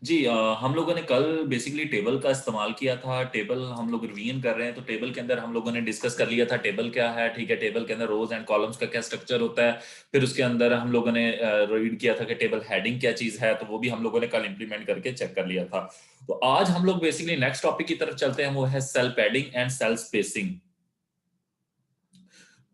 जी हम लोगों ने कल बेसिकली टेबल का इस्तेमाल किया था। टेबल हम लोग रिवीजन कर रहे हैं, तो टेबल के अंदर हम लोगों ने डिस्कस कर लिया था टेबल क्या है। ठीक है, टेबल के अंदर रोज एंड कॉलम्स का क्या स्ट्रक्चर होता है। फिर उसके अंदर हम लोगों ने रीड किया था कि टेबल हेडिंग क्या चीज है, तो वो भी हम लोगों ने कल इंप्लीमेंट करके चेक कर लिया था। तो आज हम लोग बेसिकली नेक्स्ट टॉपिक की तरफ चलते हैं, वो है cell padding and cell spacing.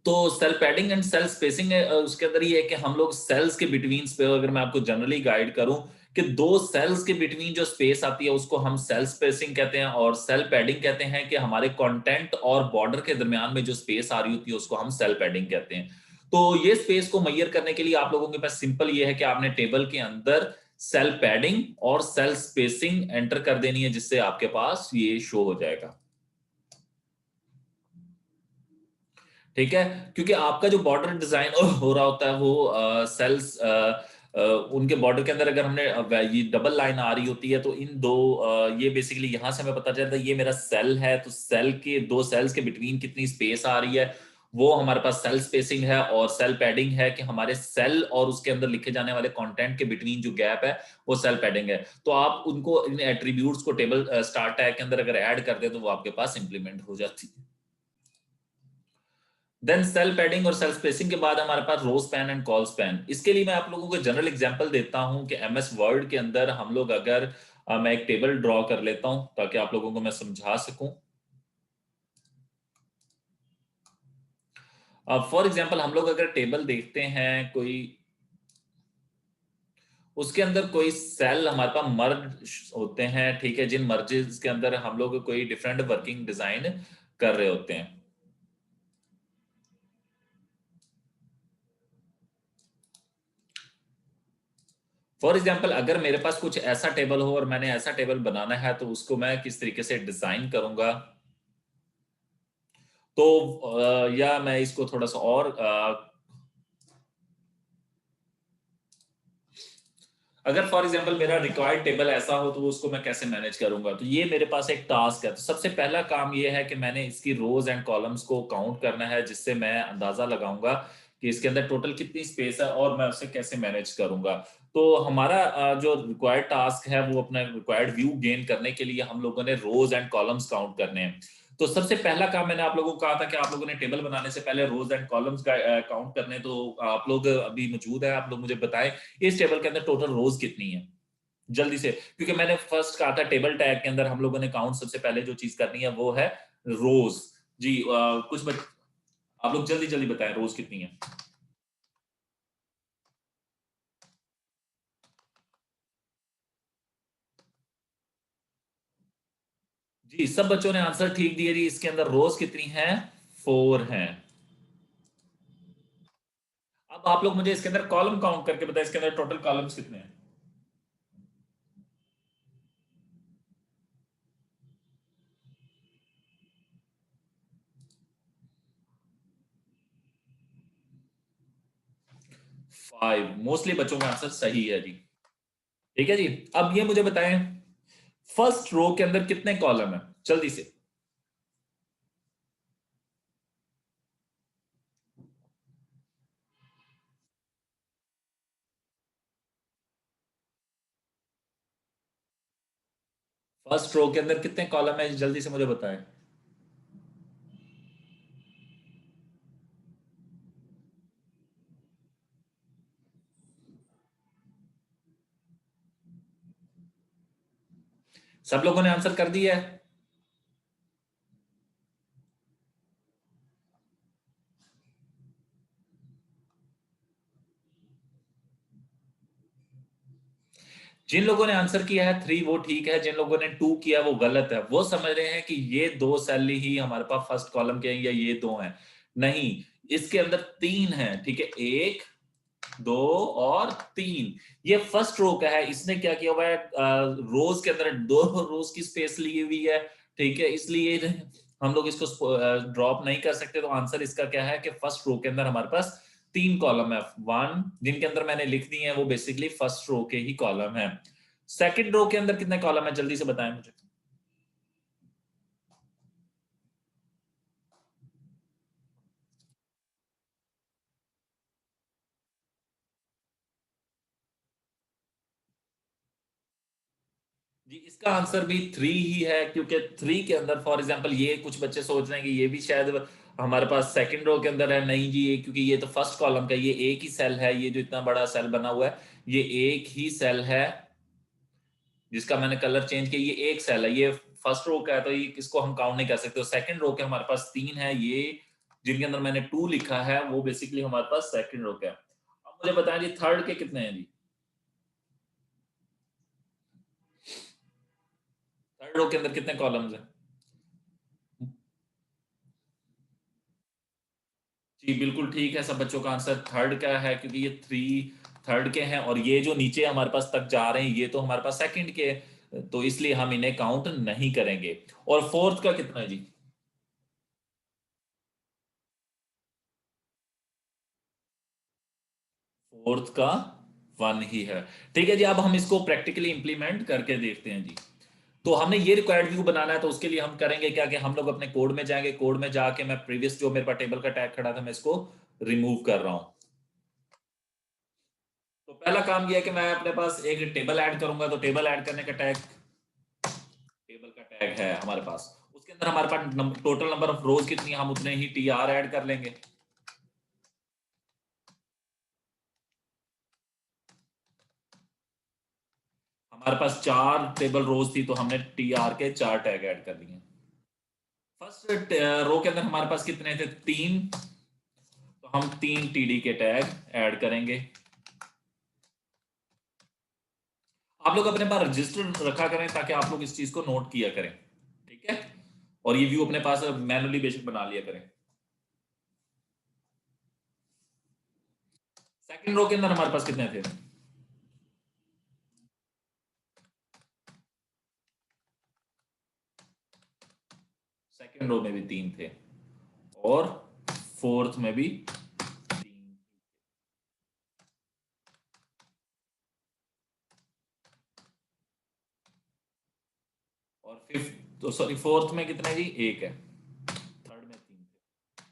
तो cell padding and cell spacing है, उसके अंदर ये है कि हम लोग सेल्स के बिटवीन पे, अगर मैं आपको जनरली गाइड करूं कि दो सेल्स के बिटवीन जो स्पेस आती है उसको हम सेल स्पेसिंग कहते हैं, और सेल पैडिंग कहते हैं कि हमारे कंटेंट और बॉर्डर के दरमियान में जो स्पेस आ रही होती है उसको हम सेल पैडिंग कहते हैं। तो ये स्पेस को मेजर करने के लिए आप लोगों के पास सिंपल ये है कि आपने टेबल के अंदर सेल पैडिंग और सेल स्पेसिंग एंटर कर देनी है, जिससे आपके पास ये शो हो जाएगा। ठीक है, क्योंकि आपका जो बॉर्डर डिजाइन हो रहा होता है वो सेल्स उनके बॉर्डर के अंदर अगर हमने ये डबल लाइन आ रही होती है, तो इन दो ये बेसिकली यहां से हमें पता चलता है ये मेरा सेल है, तो सेल के दो सेल्स के बिटवीन कितनी स्पेस आ रही है वो हमारे पास सेल स्पेसिंग है। और सेल पैडिंग है कि हमारे सेल और उसके अंदर लिखे जाने वाले कंटेंट के बिटवीन जो गैप है वो सेल पैडिंग है। तो आप उनको इन एट्रीब्यूट्स को टेबल स्टार टैग के अंदर अगर ऐड कर दे तो वो आपके पास इंप्लीमेंट हो जाती है। देन सेल पैडिंग और सेल स्पेसिंग के बाद हमारे पास row span and col span. इसके लिए मैं आप लोगों को जनरल एग्जांपल देता हूं कि एमएस वर्ड के अंदर हम लोग अगर मैं एक टेबल ड्रॉ कर लेता हूं ताकि आप लोगों को मैं समझा सकूं। फॉर एग्जांपल हम लोग अगर टेबल देखते हैं कोई, उसके अंदर कोई सेल हमारे पास मर्ज होते हैं। ठीक है, जिन मर्जेस के अंदर हम लोग कोई डिफरेंट वर्किंग डिजाइन कर रहे होते हैं। फॉर एग्जाम्पल अगर मेरे पास कुछ ऐसा टेबल हो और मैंने ऐसा टेबल बनाना है, तो उसको मैं किस तरीके से डिजाइन करूंगा। तो या मैं इसको थोड़ा सा और अगर फॉर एग्जांपल मेरा रिक्वायर्ड टेबल ऐसा हो तो उसको मैं कैसे मैनेज करूंगा। तो ये मेरे पास एक टास्क है। तो सबसे पहला काम ये है कि मैंने इसकी रोज एंड कॉलम्स को काउंट करना है, जिससे मैं अंदाजा लगाऊंगा कि इसके अंदर टोटल कितनी स्पेस है और मैं उसे कैसे मैनेज करूंगा। तो हमारा जो रिक्वायर्ड टास्क है वो अपना रिक्वायर्ड व्यू गेन करने के लिए हम लोगों ने रोज एंड कॉलम्स काउंट करने हैं। तो सबसे पहला काम मैंने आप लोगों को कहा था कि आप लोगों ने टेबल बनाने से पहले रोज एंड कॉलम्स का काउंट करने। तो आप लोग अभी मौजूद है, आप लोग मुझे बताएं इस टेबल के अंदर टोटल रोज कितनी है जल्दी से, क्योंकि मैंने फर्स्ट कहा था टेबल टैग के अंदर हम लोगों ने काउंट सबसे पहले जो चीज करनी है वो है रोज। जी आप लोग जल्दी जल्दी बताएं रोज कितनी है। जी सब बच्चों ने आंसर ठीक दिए जी। इसके अंदर रोज कितनी है? 4 हैं। अब आप लोग मुझे इसके अंदर कॉलम काउंट करके बताएं इसके अंदर टोटल कॉलम्स कितने हैं। 5। मोस्टली बच्चों का आंसर सही है जी। ठीक है जी। अब ये मुझे बताएं फर्स्ट रो के अंदर कितने कॉलम है, जल्दी से। फर्स्ट रो के अंदर कितने कॉलम है, जल्दी से मुझे बताएं। सब लोगों ने आंसर कर दिया है। जिन लोगों ने आंसर किया है 3 वो ठीक है, जिन लोगों ने 2 किया वो गलत है। वो समझ रहे हैं कि ये दो सेल ही हमारे पास फर्स्ट कॉलम के हैं या ये दो हैं। नहीं, इसके अंदर 3 हैं। ठीक है, 1 2 और 3। ये फर्स्ट रो का है। इसने क्या किया हुआ है, रोज के अंदर दो रोज की स्पेस ली हुई है। ठीक है, इसलिए हम लोग इसको ड्रॉप नहीं कर सकते। तो आंसर इसका क्या है कि फर्स्ट रो के अंदर हमारे पास 3 कॉलम है। 1 जिनके अंदर मैंने लिख दी है वो बेसिकली फर्स्ट रो के ही कॉलम है। सेकंड रो के अंदर कितने कॉलम है, जल्दी से बताएं मुझे। जी, इसका आंसर भी 3 ही है, क्योंकि 3 के अंदर फॉर एग्जांपल ये कुछ बच्चे सोच रहे हैं कि ये भी शायद हमारे पास सेकंड रो के अंदर है। नहीं जी, ये क्योंकि ये तो फर्स्ट कॉलम का, ये एक ही सेल है। ये जो इतना बड़ा सेल बना हुआ है, ये एक ही सेल है जिसका मैंने कलर चेंज किया। ये एक सेल है, ये फर्स्ट रो का है, तो ये इसको हम काउंट नहीं कर सकते। सेकंड रो के हमारे पास 3 है, ये जिनके अंदर मैंने 2 लिखा है वो बेसिकली हमारे पास सेकंड रो का है। अब मुझे बताएं जी थर्ड के कितने हैं जी। थर्ड रो के अंदर कितने कॉलम्स हैं? जी बिल्कुल ठीक है, सब बच्चों का आंसर थर्ड का है, क्योंकि ये 3 थर्ड के हैं, और ये जो नीचे हमारे पास तक जा रहे हैं ये तो हमारे पास सेकंड के, तो इसलिए हम इन्हें काउंट नहीं करेंगे। और फोर्थ का कितना है जी? फोर्थ का 1 ही है। ठीक है जी, अब हम इसको प्रैक्टिकली इंप्लीमेंट करके देखते हैं जी। तो हमने ये रिक्वायर्ड व्यू बनाना है, तो उसके लिए हम करेंगे क्या कि हम लोग अपने कोड में जाएंगे। कोड में जाके मैं प्रीवियस जो मेरे पास टेबल का टैग खड़ा था मैं इसको रिमूव कर रहा हूं। तो पहला काम ये है कि मैं अपने पास एक टेबल ऐड करूंगा। तो टेबल ऐड करने का टैग, टेबल का टैग है हमारे पास, उसके अंदर हमारे पास टोटल नंबर ऑफ रोज कितनी है, हम उतने ही टी आर ऐड कर लेंगे। हमारे पास 4 टेबल रोज थी, तो हमने टी आर के 4 टैग ऐड कर दिए। फर्स्ट रो के अंदर हमारे पास कितने थे? 3, तो हम 3 टीडी के टैग ऐड करेंगे। आप लोग अपने पास रजिस्टर रखा करें ताकि आप लोग इस चीज को नोट किया करें। ठीक है, और ये व्यू अपने पास मैनुअली बेसिक बना लिया करें। सेकंड रो के अंदर हमारे पास कितने थे? सेकंड रो में भी 3 थे, और फोर्थ में भी 3, और फिफ्थ तो सॉरी फोर्थ में कितने जी? एक है। थर्ड में 3 थे।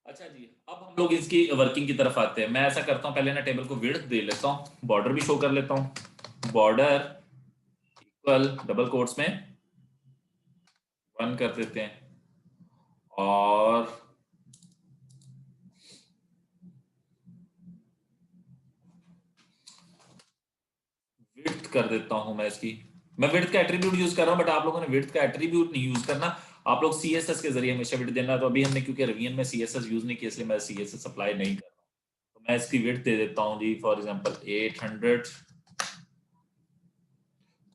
अच्छा जी, अब हम लोग इसकी वर्किंग की तरफ आते हैं। मैं ऐसा करता हूँ, पहले ना टेबल को विड्थ दे लेता हूँ, बॉर्डर भी शो कर लेता हूँ। बॉर्डर इक्वल डबल कोट्स में 1 कर देते हैं, और विड्थ कर देता हूं मैं इसकी। मैं विड्थ का एट्रीब्यूट यूज कर रहा हूं, बट आप लोगों ने विड्थ का एट्रीब्यूट नहीं यूज करना। आप लोग सीएसएस के जरिए हमेशा विड्थ देना। तो अभी हमने क्योंकि रिवीजन में सीएसएस यूज नहीं किया, इसलिए मैं सीएसएस अप्लाई नहीं कर रहा हूं। तो मैं इसकी विड्थ दे देता हूं जी, फॉर एग्जांपल 800।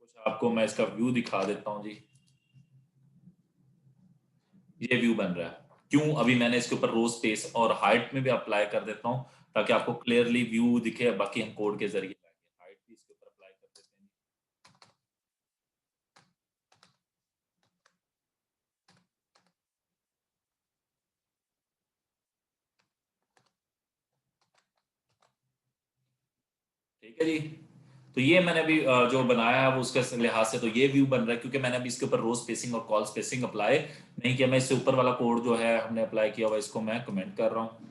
कुछ आपको मैं इसका व्यू दिखा देता हूं जी। ये व्यू बन रहा है। क्यों? अभी मैंने इसके ऊपर रो स्पेस और हाइट में भी अप्लाई कर देता हूं, ताकि आपको क्लियरली व्यू दिखे। बाकी हम कोड के जरिए हाइट भी इसके ऊपर अप्लाई कर देते हैं। ठीक है जी, तो ये मैंने अभी जो बनाया है वो उसके लिहाज से तो ये व्यू बन रहा है, क्योंकि मैंने अभी इसके ऊपर रो स्पेसिंग और कॉल स्पेसिंग अप्लाई नहीं किया। मैं इससे ऊपर वाला कोड जो है हमने अप्लाई किया हुआ, इसको मैं कमेंट कर रहा हूँ।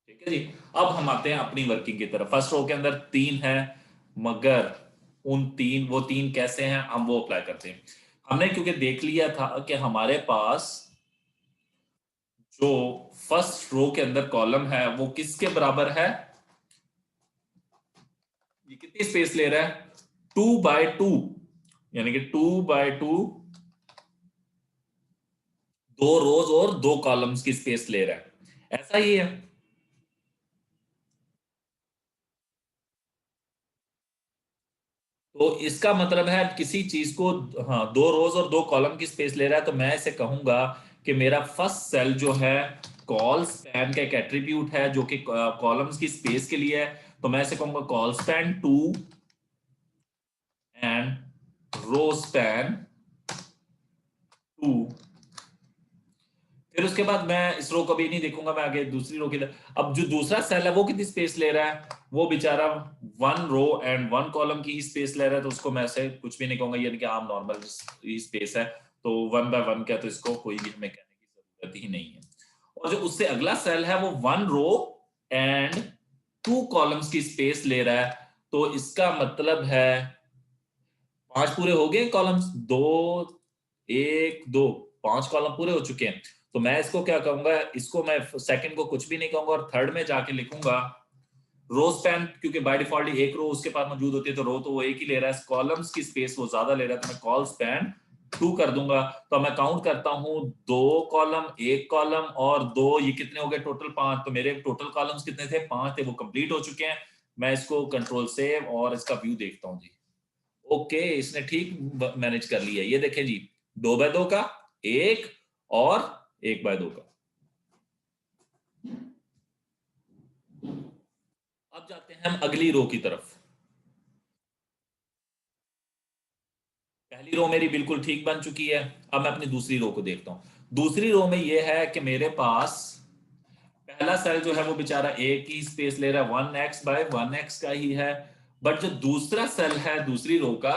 ठीक है जी, अब हम आते हैं अपनी वर्किंग की तरफ। फर्स्ट रो के अंदर 3 है, मगर उन 3 वो 3 कैसे हैं हम वो अप्लाई करते हैं। हमने क्योंकि देख लिया था कि हमारे पास जो फर्स्ट रो के अंदर कॉलम है वो किसके बराबर है? ये कितनी स्पेस ले रहा है? 2 बाय 2, यानी कि 2 बाय 2, 2 रोज और 2 कॉलम्स की स्पेस ले रहा है। ऐसा ही है। तो इसका मतलब है किसी चीज को, हाँ, 2 रोज और 2 कॉलम की स्पेस ले रहा है, तो मैं इसे कहूंगा कि मेरा फर्स्ट सेल जो है कॉल स्पैन का एक एट्रीब्यूट है जो कि कॉलम्स की स्पेस के लिए है। तो मैं इसे कहूंगा col span 2 and row span 2। फिर उसके बाद मैं इस रो को भी नहीं देखूंगा, मैं आगे दूसरी रो की अब जो दूसरा सेल है वो कितनी स्पेस ले रहा है? वो बेचारा 1 रो एंड 1 कॉलम की स्पेस ले रहा है, तो उसको मैं ऐसे कुछ भी नहीं कहूंगा, यानी कि आम नॉर्मल स्पेस है। तो 1 बाय 1 का, तो इसको कोई भी हमें कहने की जरूरत ही नहीं है। और जो उससे अगला सेल है वो 1 रो एंड 2 कॉलम्स की स्पेस ले रहा है, तो इसका मतलब है 5 पूरे हो गए कॉलम्स, 2 1 2 5 कॉलम पूरे हो चुके हैं। तो मैं इसको क्या कहूंगा, इसको मैं सेकंड को कुछ भी नहीं कहूंगा और थर्ड में जाके लिखूंगा रो स्पैन, क्योंकि बाय डिफॉल्ट एक रो उसके पास मौजूद होती है, तो रो तो वो एक ही ले रहा है, कॉलम्स की स्पेस वो ज्यादा ले रहा है, तो मैं कॉल स्पैन 2 कर दूंगा। तो मैं काउंट करता हूं, 2 कॉलम, 1 कॉलम और 2, ये कितने हो गए टोटल 5। तो मेरे टोटल कॉलम्स कितने थे, 5 थे, वो कंप्लीट हो चुके हैं। मैं इसको कंट्रोल सेव और इसका व्यू देखता हूं जी। ओके, इसने ठीक मैनेज कर लिया। ये देखें जी, 2 बाय 2 का, 1 और 1 बाय 2 का। अब जाते हैं हम अगली रो की तरफ। पहली रो मेरी बिल्कुल ठीक बन चुकी है। अब मैं अपनी दूसरी रो को देखता हूं। दूसरी रो में यह है कि मेरे पास पहला सेल जो है वो बेचारा एक ही स्पेस ले रहा है, 1x/1x का ही है। बट जो दूसरा सेल है दूसरी रो का,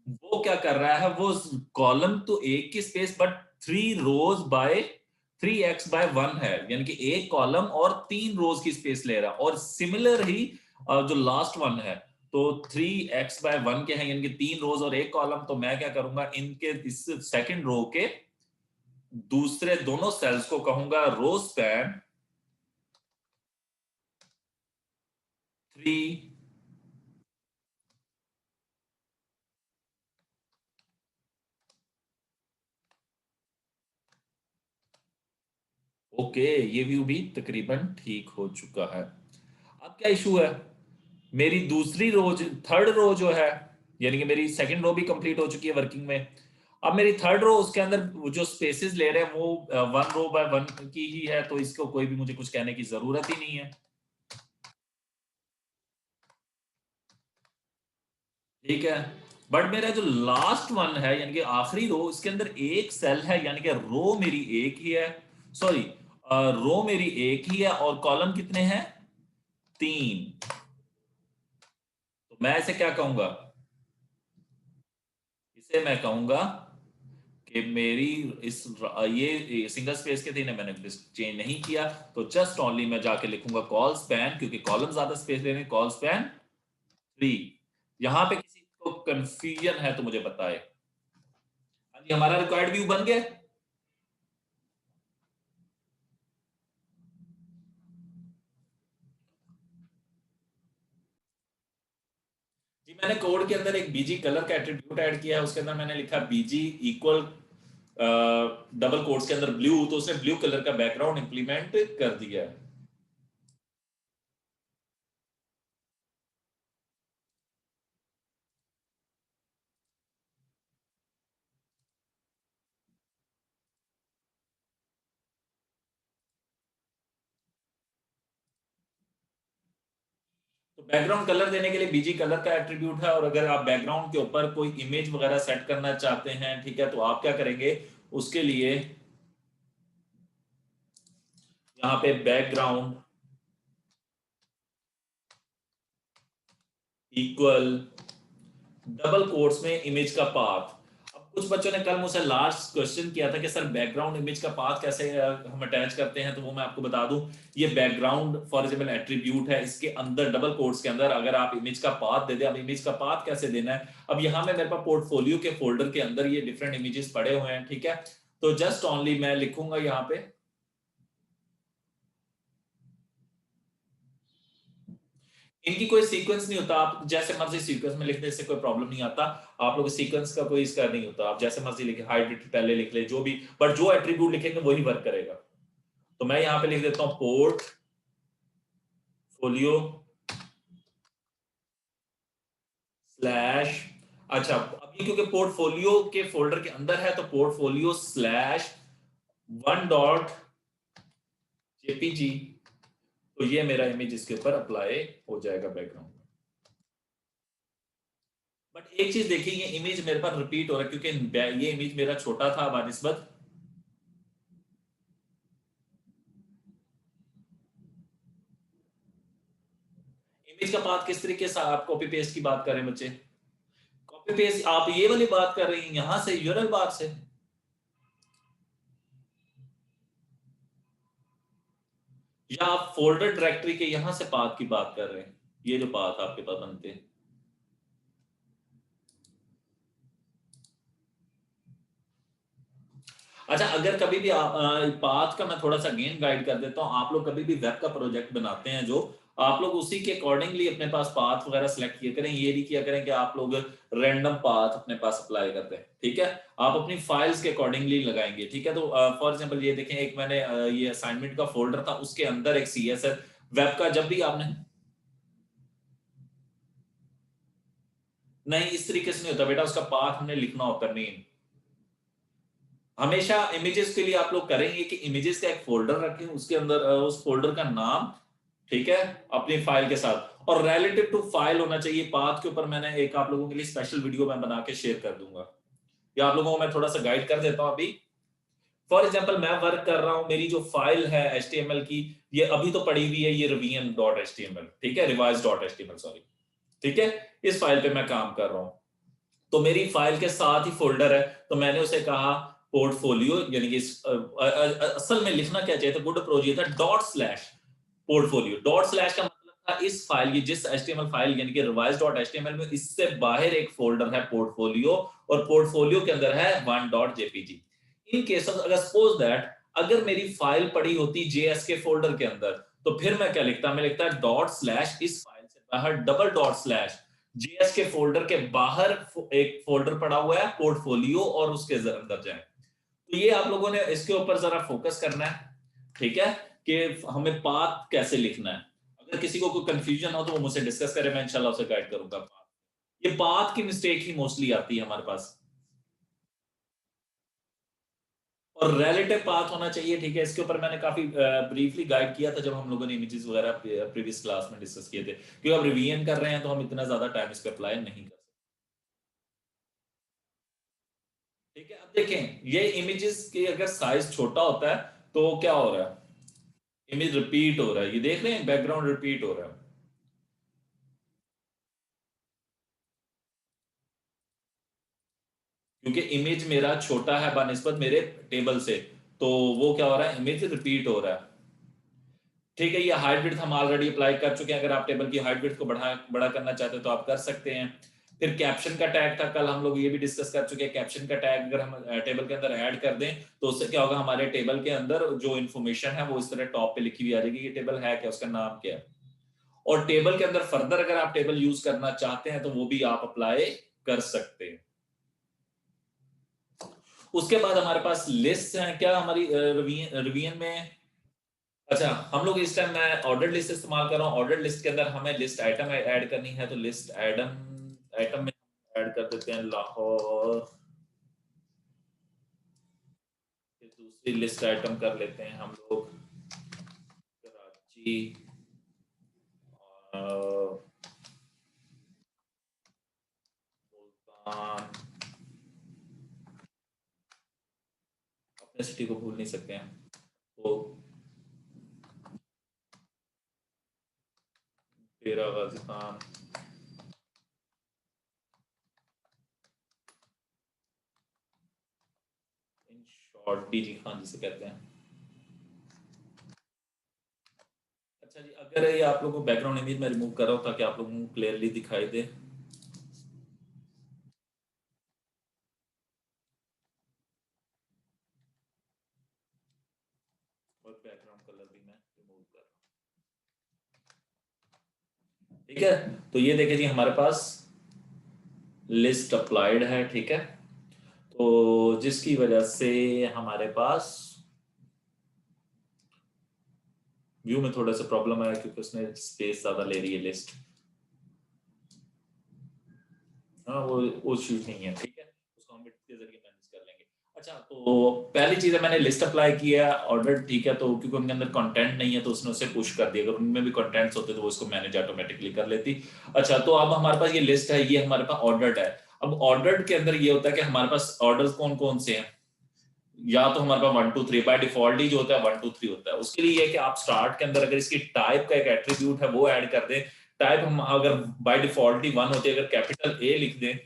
वो क्या कर रहा है, वो कॉलम तो एक की स्पेस बट 3 rows/3x/1 है, यानी कि एक कॉलम और 3 रोज की स्पेस ले रहा है। और सिमिलर ही जो लास्ट वन है, तो 3x/1 के हैं, यानी कि 3 रोज और एक कॉलम। तो मैं क्या करूंगा, इनके इस सेकंड रो के दूसरे दोनों सेल्स को कहूंगा रो स्पैन 3। ओके, ये व्यू भी तकरीबन ठीक हो चुका है। अब क्या इशू है, मेरी दूसरी रो, थर्ड रो जो है, यानी कि मेरी सेकंड रो भी कंप्लीट हो चुकी है वर्किंग में। अब मेरी थर्ड रो, उसके अंदर जो स्पेसेस ले रहे हैं वो 1 row/1 की ही है, तो इसको कोई भी मुझे कुछ कहने की जरूरत ही नहीं है। ठीक है। बट मेरा जो लास्ट वन है, यानी कि आखिरी रो, इसके अंदर एक सेल है, यानी कि रो मेरी एक ही है। सॉरी, रो मेरी एक ही है और कॉलम कितने हैं, 3। तो मैं इसे क्या कहूंगा, इसे मैं कहूंगा कि मेरी इस ये सिंगल स्पेस के थे, इन्हें मैंने चेंज नहीं किया, तो जस्ट ओनली मैं जाके लिखूंगा कॉल स्पैन, क्योंकि कॉलम ज्यादा स्पेस ले रहे हैं, कॉल स्पैन 3। यहां पे किसी को कंफ्यूजन है तो मुझे बताए। हाँ जी, हमारा रिक्वायर्ड व्यू बन गया। जी, मैंने कोड के अंदर एक बीजी कलर का एट्रीब्यूट ऐड किया है, उसके अंदर मैंने लिखा बीजी इक्वल डबल कोट्स के अंदर ब्लू, तो उसने ब्लू कलर का बैकग्राउंड इंप्लीमेंट कर दिया है। तो बैकग्राउंड कलर देने के लिए बीजी कलर का एट्रीब्यूट है, और अगर आप बैकग्राउंड के ऊपर कोई इमेज वगैरह सेट करना चाहते हैं, ठीक है, तो आप क्या करेंगे, उसके लिए यहाँ पे बैकग्राउंड इक्वल डबल कोट्स में इमेज का पाथ। अब कुछ बच्चों ने कल मुझसे लास्ट क्वेश्चन किया था कि सर बैकग्राउंड इमेज का पाथ कैसे हम अटैच करते हैं, तो वो मैं आपको बता दूं। ये बैकग्राउंड फॉर एग्जांपल एट्रीब्यूट है, इसके अंदर डबल कोट्स के अंदर अगर आप इमेज का पाथ दे दें, अब इमेज का पाथ कैसे देना है, अब यहाँ में मेरे पास पोर्टफोलियो के फोल्डर के अंदर ये डिफरेंट इमेजेस पड़े हुए हैं, ठीक है। तो जस्ट ओनली मैं लिखूंगा यहाँ पे, इनकी कोई सीक्वेंस नहीं होता, आप जैसे मर्जी सीक्वेंस में लिखने से कोई प्रॉब्लम नहीं आता। आप लोग सीक्वेंस का कोई इसका नहीं होता, आप जैसे मर्जी लिखे, हाइड पहले लिख ले जो भी, बट जो एट्रीब्यूट लिखेंगे वही वर्क करेगा। तो मैं यहाँ पे लिख देता हूँ पोर्ट फोलियो स्लैश, अच्छा अभी क्योंकि पोर्टफोलियो के फोल्डर के अंदर है, तो पोर्टफोलियो स्लैश 1.jpg, तो ये मेरा इमेज इसके ऊपर अप्लाई हो जाएगा बैकग्राउंड। बट एक चीज देखिए, ये इमेज मेरे पास रिपीट हो रहा है, क्योंकि ये इमेज मेरा छोटा था बानिस्बत, इमेज का पाथ किस तरीके से आप कॉपी पेस्ट की बात कर रहे हैं बच्चे, कॉपी पेस्ट आप ये वाली बात कर रही हैं यहां से यूआरएल बार से। या आप फोल्डर डायरेक्टरी के यहां से पाथ की बात कर रहे हैं, ये जो पाथ आपके पास बनते हैं। अच्छा, अगर कभी भी पाथ का मैं थोड़ा सा गेन गाइड कर देता हूँ, आप लोग कभी भी वेब का प्रोजेक्ट बनाते हैं जो, आप लोग उसी के अकॉर्डिंगली अपने पास पाथ वगैरह सेलेक्ट किया करें। ये नहीं किया करें कि आप लोग रैंडम पाथ अपने पास अप्लाई करते हैं, ठीक है। आप अपनी फाइल्स के अकॉर्डिंगली लगाएंगे, ठीक है। तो फॉर एग्जांपल ये देखें, एक मैंने ये असाइनमेंट का फोल्डर था, उसके अंदर एक सीएसएस वेब का, जब भी आपने, नहीं इस तरीके से नहीं होता बेटा, उसका पाथ हमने लिखना होता है मेन। हमेशा इमेजेस के लिए आप लोग करेंगे कि इमेजेस का एक फोल्डर रखें, उसके अंदर उस फोल्डर का नाम, ठीक है, अपनी फाइल के साथ, और रिलेटिव टू फाइल होना चाहिए। पाथ के ऊपर मैंने एक आप लोगों के लिए स्पेशल वीडियो मैं बना के शेयर कर दूंगा, या आप लोगों को मैं थोड़ा सा गाइड कर देता हूं अभी। फॉर एग्जाम्पल मैं वर्क कर रहा हूं, मेरी जो फाइल है HTML की, ये अभी तो पड़ी हुई है, ये revian.html, ठीक है, revise.html, सॉरी, ठीक है। इस फाइल पे मैं काम कर रहा हूं, तो मेरी फाइल के साथ ही फोल्डर है, तो मैंने उसे कहा पोर्टफोलियो, यानी कि असल में लिखना क्या चाहिए था, गुड अप्रोच ये था dot slash portfolio. Dot slash का मतलब था इस फाइल की, जिस एचटीएमएल फाइल यानी कि रिवाइज.html में, इससे बाहर एक फोल्डर है पोर्टफोलियो, और पोर्टफोलियो के अंदर है 1.jpg। इन केस अगर सपोज दैट, अगर मेरी फाइल पड़ी होती जेएस के फोल्डर के अंदर, तो फिर मैं क्या लिखता, मैं लिखता डॉट स्लैश इस फाइल से बाहर डबल डॉट स्लैश जेएस के फोल्डर के बाहर एक फोल्डर पड़ा हुआ है पोर्टफोलियो, और उसके अंदर जाए। तो ये आप लोगों ने इसके ऊपर जरा फोकस करना है, ठीक है, कि हमें पाथ कैसे लिखना है। अगर किसी को कोई कंफ्यूजन हो तो वो मुझसे डिस्कस करे, मैं इंशाल्लाह उसे गाइड करूंगा। ये पाथ की मिस्टेक ही मोस्टली आती है हमारे पास, और रिलेटिव पाथ होना चाहिए, ठीक है। इसके ऊपर मैंने काफी ब्रीफली गाइड किया था जब हम लोगों ने इमेजेस वगैरह प्रीवियस क्लास में डिस्कस किए थे, क्योंकि अब रिवीजन कर रहे हैं तो हम इतना ज्यादा टाइम इस पे अप्लाई नहीं कर सकते, ठीक है। अब देखें, ये इमेजेस के अगर साइज छोटा होता है तो क्या हो रहा है, इमेज रिपीट हो रहा है, ये देख रहे हैं बैकग्राउंड रिपीट हो रहा है, क्योंकि इमेज मेरा छोटा है बनिस्बत मेरे टेबल से, तो वो क्या हो रहा है, इमेज रिपीट हो रहा है, ठीक है। ये हाइट विड्थ हम ऑलरेडी अप्लाई कर चुके हैं, अगर आप टेबल की हाइट विड्थ को बड़ा करना चाहते हैं तो आप कर सकते हैं। फिर कैप्शन का टैग था, कल हम लोग ये भी डिस्कस कर चुके हैं, कैप्शन का टैग अगर हम टेबल के अंदर ऐड कर दें तो उससे क्या होगा, हमारे टेबल के अंदर जो इन्फॉर्मेशन है वो इस तरह टॉप पे लिखी हुई आ जाएगी, ये टेबल है क्या, उसका नाम क्या है। और टेबल के अंदर फर्दर अगर आप टेबल यूज करना चाहते हैं तो वो भी आप अप्लाई कर सकते हैं। उसके बाद हमारे पास लिस्ट है, क्या हमारी रिवीजन में। अच्छा, हम लोग इस टाइम मैं ऑर्डर लिस्ट इस्तेमाल कर रहा हूँ। ऑर्डर लिस्ट के अंदर हमें लिस्ट आइटम ऐड करनी है, तो लिस्ट आइटम आइटम में ऐड कर देते हैं लाहौर। फिर दूसरी लिस्ट आइटम कर लेते हैं हम लोग कराची, और मुल्तान। अपने सिटी को भूल नहीं सकते हैं, तो Dera Ghazi Khan, in short DG Khan जिसे कहते हैं। अच्छा जी, अगर ये आप लोगों को बैकग्राउंड इमेज में रिमूव कर रहा हूँ ताकि आप लोगों को क्लियरली दिखाई दे, और बैकग्राउंड कलर भी मैं रिमूव कर रहा हूँ, ठीक है। तो ये देखें जी, हमारे पास लिस्ट अप्लाइड है, ठीक है। तो जिसकी वजह से हमारे पास व्यू में थोड़ा सा प्रॉब्लम आया, क्योंकि उसने स्पेस ज्यादा ले रही है लिस्ट। हाँ, वो इश्यूज नहीं है, ठीक है, उसको हम के जरिए मैनेज कर लेंगे। अच्छा, तो पहली चीज है, मैंने लिस्ट अप्लाई किया, ऑर्डर, ठीक है। तो क्योंकि उनके अंदर कंटेंट नहीं है तो उसने उसे पुश कर दिया, अगर उनमें भी कंटेंट्स होते तो वो इसको मैनेज ऑटोमेटिकली कर लेती। अच्छा, तो अब हमारे पास ये लिस्ट है, ये हमारे पास ऑर्डर्ड है। अब ऑर्डर्ड के अंदर ये होता है कि हमारे पास ऑर्डर्स कौन कौन से हैं, या तो हमारे पास 1 2 3 बाय डिफॉल्ट ही जो होता है 1 2 3 होता है। उसके लिए ये है कि आप स्टार्ट के अंदर अगर इसकी टाइप का एक एट्रीब्यूट है वो ऐड कर दें। टाइप हम अगर बाय डिफॉल्ट ही 1 होती है, अगर कैपिटल ए लिख दें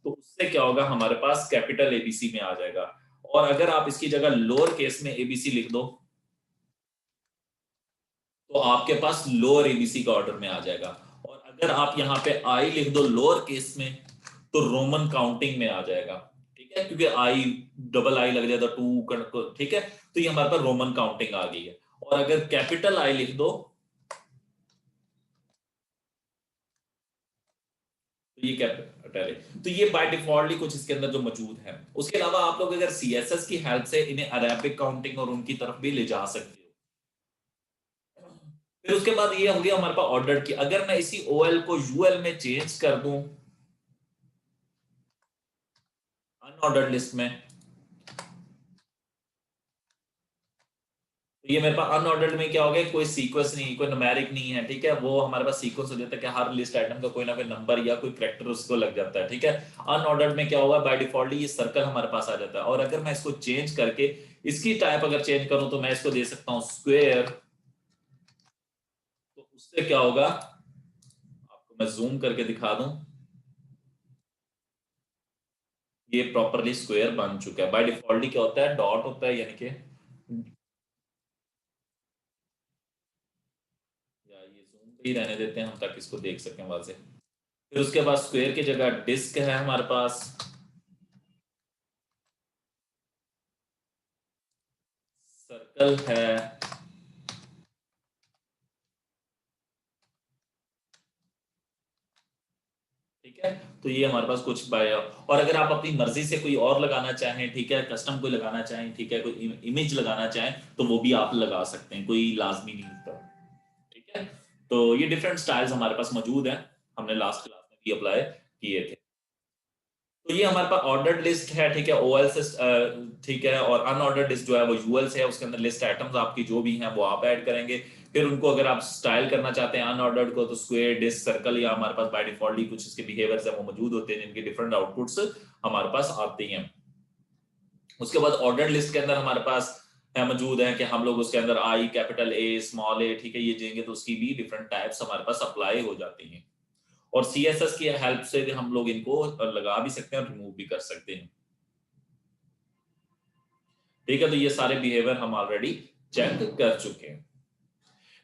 तो उससे क्या होगा, हमारे पास कैपिटल एबीसी में आ जाएगा। और अगर आप इसकी जगह लोअर केस में एबीसी लिख दो तो आपके पास लोअर एबीसी का ऑर्डर में आ जाएगा। और अगर आप यहाँ पे आई लिख दो लोअर केस में, तो रोमन काउंटिंग में आ जाएगा। ठीक है, क्योंकि आई, डबल आई लग जाता टू, ठीक है, तो ये हमारे पास रोमन काउंटिंग आ गई है। और अगर कैपिटल आई लिख दो, तो ये कैपिटल है। तो ये बाय डिफॉल्ट ही कुछ इसके अंदर जो मौजूद है। उसके अलावा आप लोग अगर सीएसएस की हेल्प से इन्हें अरेबिक काउंटिंग और उनकी तरफ भी ले जा सकते हो। फिर उसके बाद ये हो गया हमारे पास ऑर्डर की। अगर मैं इसी ओएल को यूएल में चेंज कर दूं अनऑर्डर्ड लिस्ट में, तो ये मेरे पास अनऑर्डर्ड में क्या हो गया, कोई सीक्वेंस नहीं, कोई न्यूमेरिक नहीं है। ठीक है, वो हमारे पास सीक्वेंस हो जाता है कि हर लिस्ट आइटम का कोई ना कोई नंबर या कोई कैरेक्टर उसको लग जाता है। ठीक है, अनऑर्डर्ड में क्या होगा, बाय डिफॉल्ट ये सर्कल हमारे पास आ जाता है। और अगर मैं इसको चेंज करके इसकी टाइप अगर चेंज करूं, तो मैं इसको दे सकता हूं स्क्वेयर। तो उससे क्या होगा, आपको मैं जूम करके दिखा दूं, ये प्रॉपरली स्क्वायर बन चुका है। बाय डिफॉल्ट क्या होता है, डॉट होता है, यानी कि, या ये जूम पे ही रहने देते हैं हम ताकि इसको देख सकें वाजे। फिर उसके बाद स्क्वायर की जगह डिस्क है हमारे पास, सर्कल है। ठीक है, तो ये हमारे पास कुछ बाय। और अगर आप अपनी मर्जी से कोई और लगाना चाहें, ठीक है, कस्टम कोई लगाना चाहें, ठीक है, कोई इमेज लगाना चाहें, तो वो भी आप लगा सकते हैं, कोई लाजमी नहीं होता। ठीक है, तो ये डिफरेंट स्टाइल्स हमारे पास मौजूद हैं, हमने लास्ट क्लास में भी अप्लाई किए थे। तो ये हमारे पास ऑर्डर्ड लिस्ट है। ठीक है, ओएल से, ठीक है, और अनऑर्डर्ड लिस्ट जो है वो यूएल से है, उसके अंदर लिस्ट आइटम्स आपकी जो भी हैं वो आप ऐड करेंगे। फिर उनको अगर आप स्टाइल करना चाहते हैं अनऑर्डर्ड को, तो स्क्वायर, डिस्क, सर्कल, या हमारे पास बाय डिफॉल्ट ही कुछ इसके बिहेवियर्स है वो मौजूद होते हैं, जिनके डिफरेंट आउटपुट्स हमारे पास आते हैं। उसके बाद ऑर्डर्ड लिस्ट के अंदर हमारे पास है मौजूद है कि हम लोग उसके अंदर आई, कैपिटल ए, स्मॉल ए, ठीक है, ये देंगे तो उसकी भी डिफरेंट टाइप्स हमारे पास अप्लाई हो जाती हैं। और सीएसएस की हेल्प से भी हम लोग इनको लगा भी सकते हैं और रिमूव भी कर सकते हैं। ठीक है, तो ये सारे बिहेवियर हम ऑलरेडी चेक कर चुके हैं।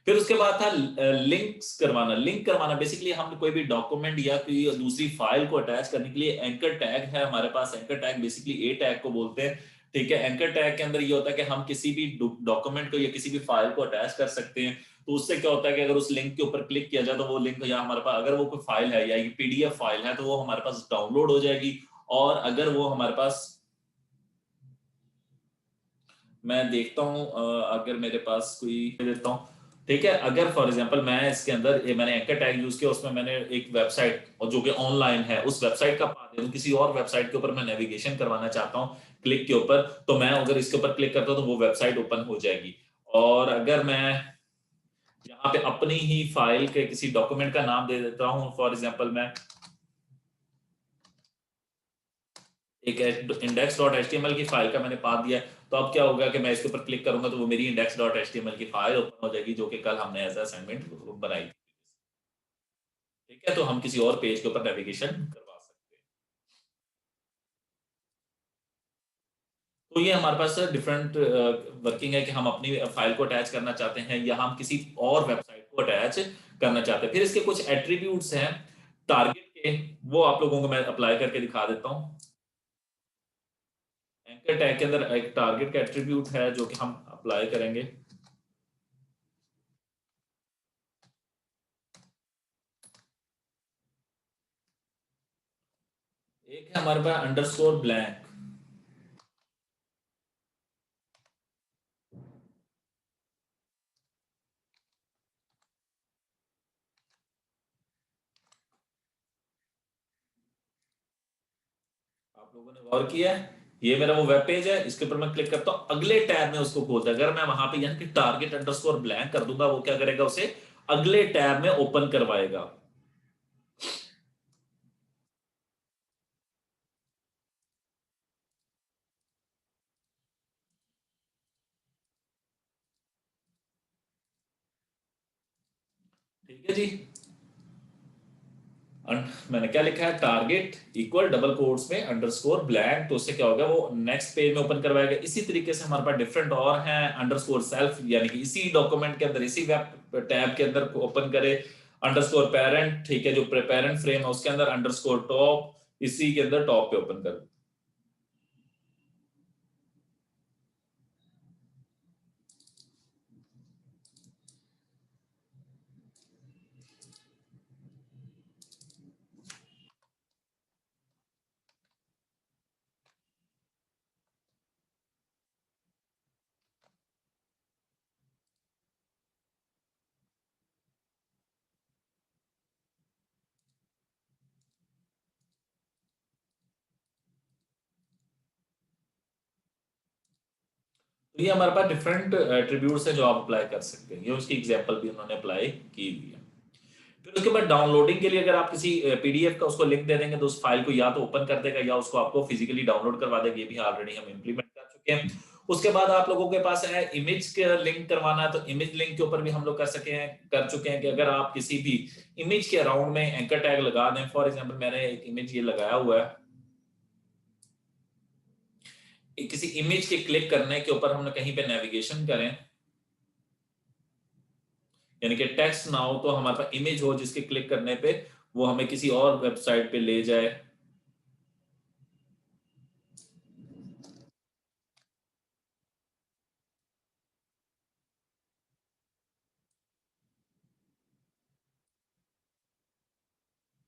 फिर उसके बाद था लिंक्स करवाना। लिंक करवाना बेसिकली हम कोई भी डॉक्यूमेंट या कोई दूसरी फाइल को अटैच करने के लिए एंकर टैग है हमारे पास। एंकर टैग बेसिकली ए टैग को बोलते हैं। ठीक है, एंकर टैग के अंदर ये होता है कि हम किसी भी डॉक्यूमेंट को या किसी भी फाइल को अटैच कर सकते हैं। तो उससे क्या होता है कि अगर उस लिंक के ऊपर क्लिक किया जाए, तो वो लिंक या हमारे पास अगर वो कोई फाइल है या पीडीएफ फाइल है, तो वो हमारे पास डाउनलोड हो जाएगी। और अगर वो हमारे पास, मैं देखता हूँ अगर मेरे पास कोई देता हूँ। ठीक है, अगर फॉर एग्जांपल मैं इसके अंदर मैंने एंकर टैग यूज किया, उसमें मैंने एक वेबसाइट और जो कि ऑनलाइन है उस वेबसाइट का पाथ दे दूं, किसी और वेबसाइट के ऊपर मैं नेविगेशन करवाना चाहता हूँ क्लिक के ऊपर, तो मैं अगर इसके ऊपर क्लिक करता हूँ तो वो वेबसाइट ओपन हो जाएगी। और अगर मैं यहाँ पे अपनी ही फाइल के किसी डॉक्यूमेंट का नाम दे देता हूँ, फॉर एग्जाम्पल मैं एक index dot H T M L की फाइल का मैंने पाथ दिया है, तो अब क्या होगा कि मैं इसके ऊपर क्लिक करूंगा तो वो मेरी index dot H T M L की फाइल ओपन हो जाएगी, जो कि कल हमने एज असाइनमेंट बनाई थी। ठीक है, तो हम किसी और पेज के ऊपर नेविगेशन करवा सकते हैं। तो ये हमारे पास डिफरेंट वर्किंग है कि हम अपनी फाइल को अटैच करना चाहते हैं या हम किसी और वेबसाइट को अटैच करना चाहते हैं। फिर इसके कुछ एट्रीब्यूट्स हैं टारगेट के, वो आप लोगों को मैं अप्लाई करके दिखा देता हूँ। एंकर टैग के अंदर एक टारगेट का एट्रीब्यूट है जो कि हम अप्लाई करेंगे। एक है हमारे पास अंडरस्कोर ब्लैंक। आप लोगों ने गौर किया है, ये मेरा वो वेब पेज है, इसके ऊपर मैं क्लिक करता हूँ, अगले टैब में उसको खोलता है। अगर मैं वहां पे यानी कि टारगेट अंडरस्कोर ब्लैंक कर दूंगा, वो क्या करेगा, उसे अगले टैब में ओपन करवाएगा। ठीक है जी। मैंने क्या लिखा है, टारगेट इक्वल डबल कोट्स में अंडरस्कोर ब्लैंक, तो उससे क्या होगा, वो नेक्स्ट पेज में ओपन करवाएगा। इसी तरीके से हमारे पास डिफरेंट और हैं, अंडरस्कोर सेल्फ, यानी कि इसी डॉक्यूमेंट के अंदर, इसी वेब टैब के अंदर ओपन करे, अंडरस्कोर पेरेंट, ठीक है, जो पेरेंट फ्रेम है उसके अंदर अंडरस्कोर टॉप, इसी के अंदर टॉप पे ओपन कर। तो ये हमारे पास डिफरेंट एट्रीब्यूट्स है जो आप अप्लाई कर सकते हैं, ये उसकी एग्जांपल भी उन्होंने अप्लाई की हुई है। फिर उसके बाद डाउनलोडिंग के लिए अगर आप किसी पीडीएफ का उसको लिंक दे देंगे तो उस फाइल को या तो ओपन कर देगा या उसको आपको फिजिकली डाउनलोड करवा देगा, ये भी ऑलरेडी हम इंप्लीमेंट कर चुके हैं। उसके बाद आप लोगों के पास है इमेज का लिंक करवाना है, तो इमेज लिंक के ऊपर भी हम लोग कर चुके हैं कि अगर आप किसी भी इमेज के अराउंड में एंकर टैग लगा दें, फॉर एग्जाम्पल मैंने एक इमेज ये लगाया हुआ है, किसी इमेज के क्लिक करने के ऊपर हमने कहीं पे नेविगेशन करें, यानी कि टेक्स्ट ना हो तो हमारे पास इमेज हो जिसके क्लिक करने पे वो हमें किसी और वेबसाइट पे ले जाए।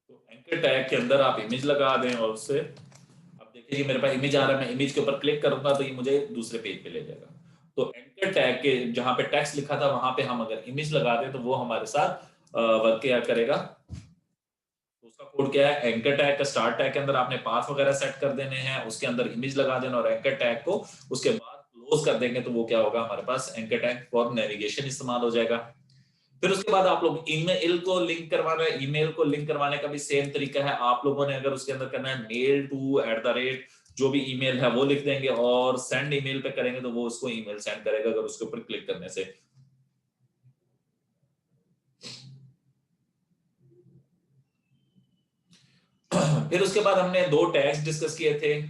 तो एंकर टैग के अंदर आप इमेज लगा दें और उससे अब देखिए मेरे पास इमेज आ रहा है, मैं इमेज के ऊपर क्लिक करूंगा तो ये मुझे दूसरे पेज पे ले जाएगा। तो एंकर टैग के जहां पे टेक्स्ट लिखा था वहां पे हम अगर इमेज लगा दें तो वो हमारे साथ वर्क क्या करेगा। तो उसका कोड क्या है, एंकर टैग का स्टार्ट टैग के अंदर आपने पाथ वगैरह सेट कर देने हैं, उसके अंदर इमेज लगा देना और एंकर टैग को उसके बाद क्लोज कर देंगे तो वो क्या होगा, हमारे पास एंकर टैग फॉर नेविगेशन इस्तेमाल हो जाएगा। फिर उसके बाद आप लोग ईमेल को लिंक करवाना है, ईमेल को लिंक करवाने का भी सेम तरीका है। आप लोगों ने अगर उसके अंदर करना है मेल टू @ जो भी ईमेल है वो लिख देंगे और सेंड ईमेल पे करेंगे तो वो उसको ईमेल सेंड करेगा अगर उसके ऊपर क्लिक करने से। फिर उसके बाद हमने दो टैग्स डिस्कस किए थे,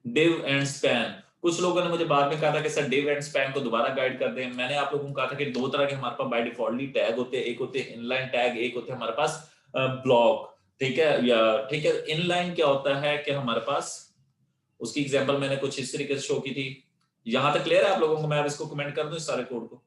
डिव एंड स्पैन। कुछ लोगों ने मुझे बाद में कहा था कि सर डिव एंड स्पैन को दोबारा गाइड कर दें। मैंने आप लोगों को कहा था कि दो तरह के हमारे पास बाय डिफॉल्टली टैग होते हैं, एक होते हैं इनलाइन टैग, एक होते हैं हमारे पास ब्लॉक, ठीक है, या ठीक है। इनलाइन क्या होता है कि हमारे पास उसकी एग्जांपल मैंने कुछ इस तरीके से शो की थी। यहां तक क्लियर है आप लोगों को? मैं अब इसको कमेंट कर दूं इस सारे कोड को।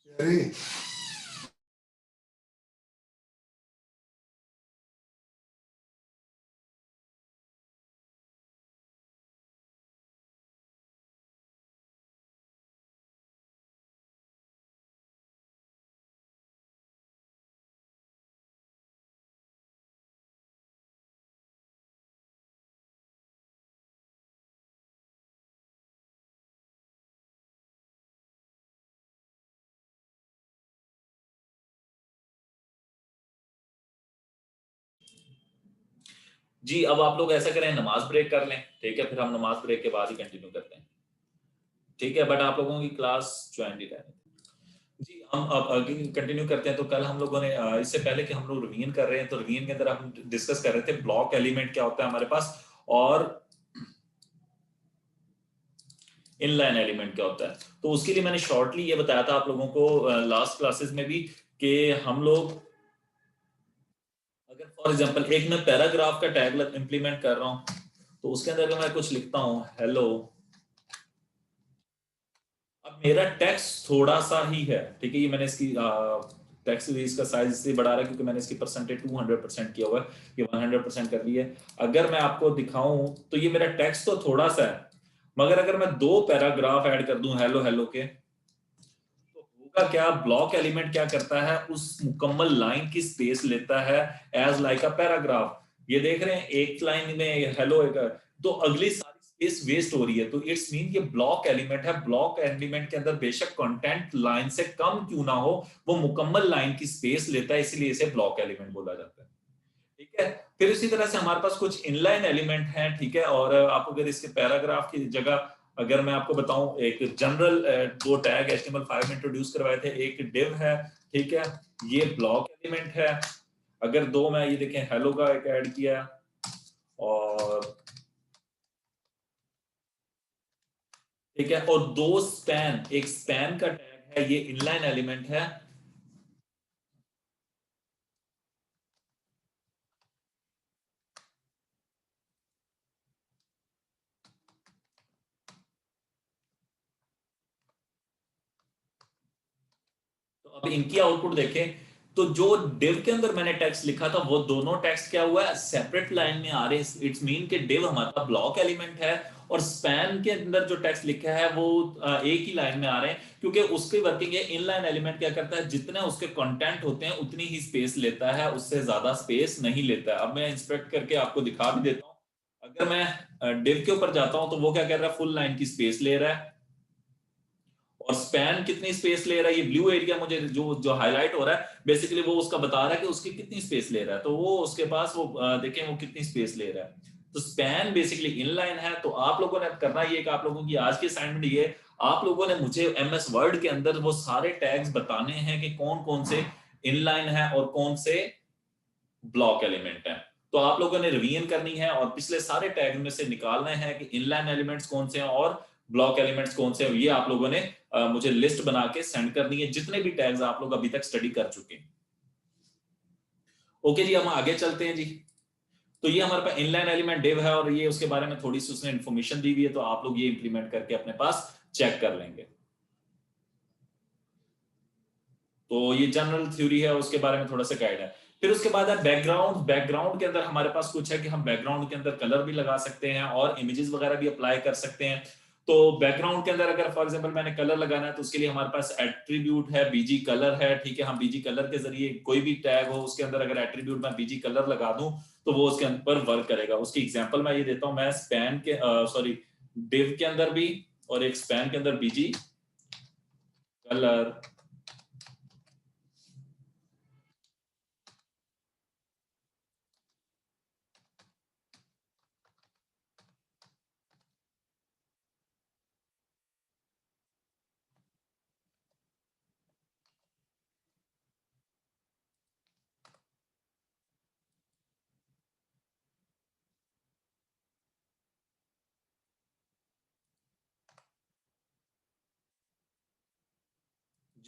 अरे जी अब आप लोग ऐसा करें, नमाज ब्रेक कर लें, ठीक है, फिर हम नमाज ब्रेक के बाद ही कंटिन्यू करते हैं, ठीक है। बट आप लोगों की क्लास ज्वाइन ही रहनी। जी हम अब कंटिन्यू करते हैं। तो कल हम लोगों ने इससे पहले कि हम लोग रिवीजन कर रहे हैं तो रिवीजन के अंदर हम डिस्कस कर रहे थे ब्लॉक एलिमेंट क्या होता है हमारे पास और इनलाइन एलिमेंट क्या होता है। तो उसके लिए मैंने शॉर्टली ये बताया था आप लोगों को लास्ट क्लासेस में भी कि हम लोग अगर फॉर एग्जांपल एक मैं पैराग्राफ का टैग इंप्लीमेंट कर रहा हूं तो उसके अंदर अगर मैं कुछ लिखता हूं हेलो, अब मेरा टेक्स्ट थोड़ा सा ही है, ठीक है, ये मैंने इसकी टेक्स्ट इसका साइज इसलिए बढ़ा रहा है क्योंकि मैंने इसकी परसेंटेज 200% किया हुआ है, ये 100% कर दी है। अगर मैं आपको दिखाऊं तो ये मेरा टेक्स्ट तो थोड़ा सा है, मगर अगर मैं दो पैराग्राफ ऐड कर दूं हेलो हेलो के तो होगा क्या, ब्लॉक एलिमेंट क्या करता है, उस मुकम्मल लाइन की स्पेस लेता है एज लाइक अ पैराग्राफ। ये देख रहे हैं एक लाइन में हेलो तो अगली सारी स्पेस वेस्ट हो रही है, तो इट्स मीन ये ब्लॉक एलिमेंट है। ब्लॉक एलिमेंट के अंदर बेशक कंटेंट लाइन से कम क्यों ना हो, वो मुकम्मल लाइन की स्पेस लेता है, इसलिए इसे ब्लॉक एलिमेंट बोला जाता है, ठीक है। फिर इसी तरह से हमारे पास कुछ इनलाइन एलिमेंट हैं, ठीक है। और आप अगर इसके पैराग्राफ की जगह अगर मैं आपको बताऊं, एक जनरल दो टैग HTML5 में इंट्रोड्यूस करवाए थे, एक div है, ठीक है, ये ब्लॉक एलिमेंट है। अगर दो मैं ये देखें हेलो का एक ऐड किया, और ठीक है, और दो स्पैन, एक स्पैन का टैग है, ये इनलाइन एलिमेंट है। तो अब इनकी आउटपुट देखें, तो जो div के अंदर मैंने टेक्स्ट लिखा था वो दोनों टेक्स्ट क्या हुआ है, सेपरेट लाइन में आ रहे हैं। इट्स मीन कि div हमारा ब्लॉक एलिमेंट है, और स्पैन के अंदर जो टेक्स्ट लिखा है वो एक ही लाइन में आ रहे हैं, क्योंकि उसकी वर्किंग है। इनलाइन एलिमेंट क्या करता है, जितने उसके कंटेंट होते हैं उतनी ही स्पेस लेता है, उससे ज्यादा स्पेस नहीं लेता है। अब मैं इंस्पेक्ट करके आपको दिखा भी देता हूं। अगर मैं div के ऊपर जाता हूं तो वो क्या कर रहा है, फुल लाइन की स्पेस ले रहा है। और स्पैन कितनी स्पेस ले रहा है, ये ब्लू एरिया मुझे जो जो हाईलाइट हो रहा है, बेसिकली वो उसका बता रहा है कि उसकी कितनी स्पेस ले रहा है। तो वो उसके पास वो देखें वो कितनी स्पेस ले रहा है। तो स्पैन बेसिकली इनलाइन है। तो आप लोगों ने करना ये कि आप लोगों की आज की असाइनमेंट ये, आप लोगों ने मुझे MS वर्ड के अंदर वो सारे टैग्स बताने हैं कि कौन कौन से इनलाइन है और कौन से ब्लॉक एलिमेंट है। तो आप लोगों ने रिवीजन करनी है और पिछले सारे टैग में से निकालना है कि इनलाइन एलिमेंट्स कौन से हैं और ब्लॉक एलिमेंट्स कौन से हैं। ये आप लोगों ने मुझे लिस्ट बना के सेंड करनी है, जितने भी टैग्स आप लोग अभी तक स्टडी कर चुके हैं। ओके जी, हम आगे चलते हैं जी। तो ये हमारे पास इनलाइन एलिमेंट div है, और ये उसके बारे में थोड़ी सी उसने इन्फॉर्मेशन दी हुई है, तो आप लोग ये इंप्लीमेंट करके अपने पास चेक कर लेंगे। तो ये जनरल थ्योरी है, उसके बारे में थोड़ा सा गाइड है। फिर उसके बाद है बैकग्राउंड। बैकग्राउंड के अंदर हमारे पास कुछ है कि हम बैकग्राउंड के अंदर कलर भी लगा सकते हैं और इमेजेस वगैरह भी अप्लाई कर सकते हैं। तो बैकग्राउंड के अंदर अगर फॉर एग्जांपल मैंने कलर लगाना है, तो उसके लिए हमारे पास एट्रीब्यूट है बीजी कलर है, ठीक है। हम बीजी कलर के जरिए कोई भी टैग हो उसके अंदर अगर एट्रीब्यूट में बीजी कलर लगा दूं तो वो उसके अंदर वर्क करेगा। उसकी एग्जांपल मैं ये देता हूं, मैं स्पैन के सॉरी div के अंदर भी और एक स्पैन के अंदर बीजी कलर।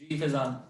जी फैजान।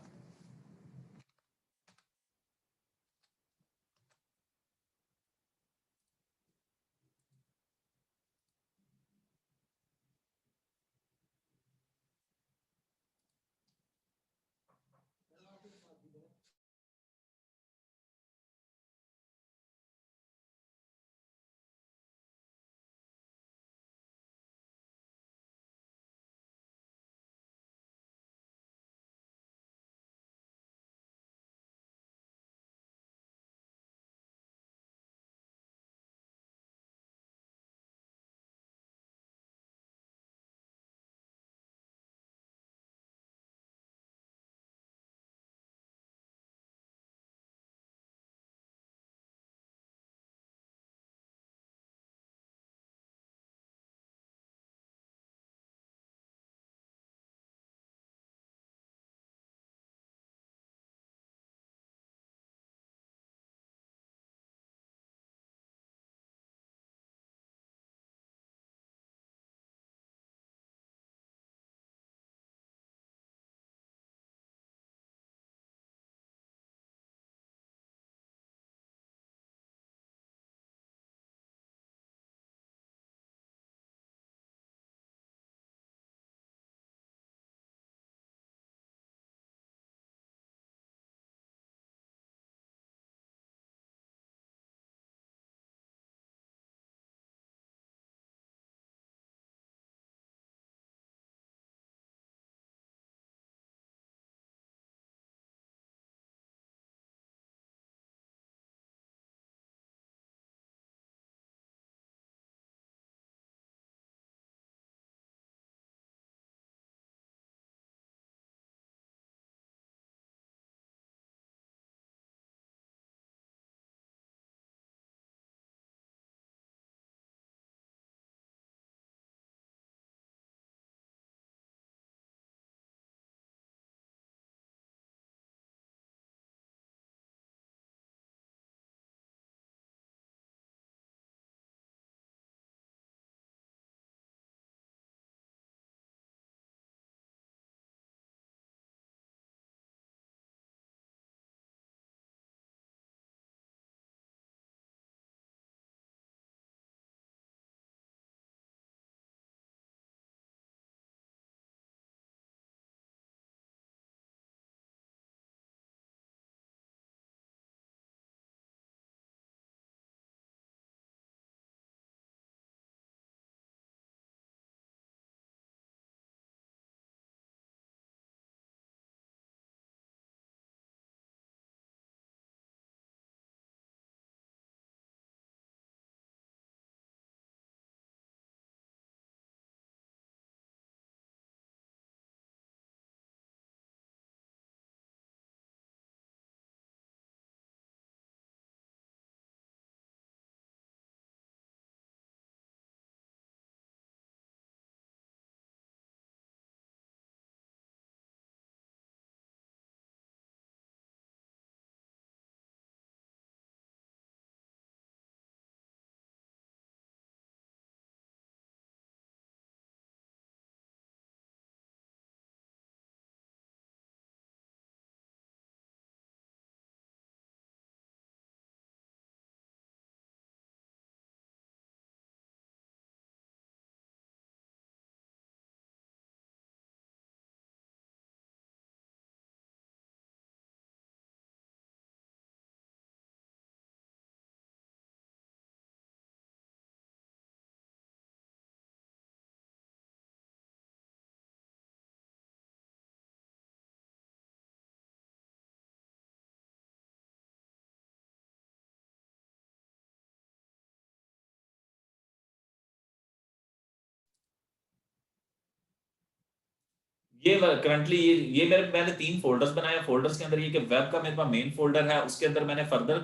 ये करंटली ये मैंने 3 फोल्डर्स बनाए। फोल्डर्स के अंदर ये कि वेब का मेरे पास मेन फोल्डर है, उसके अंदर मैंने फर्दर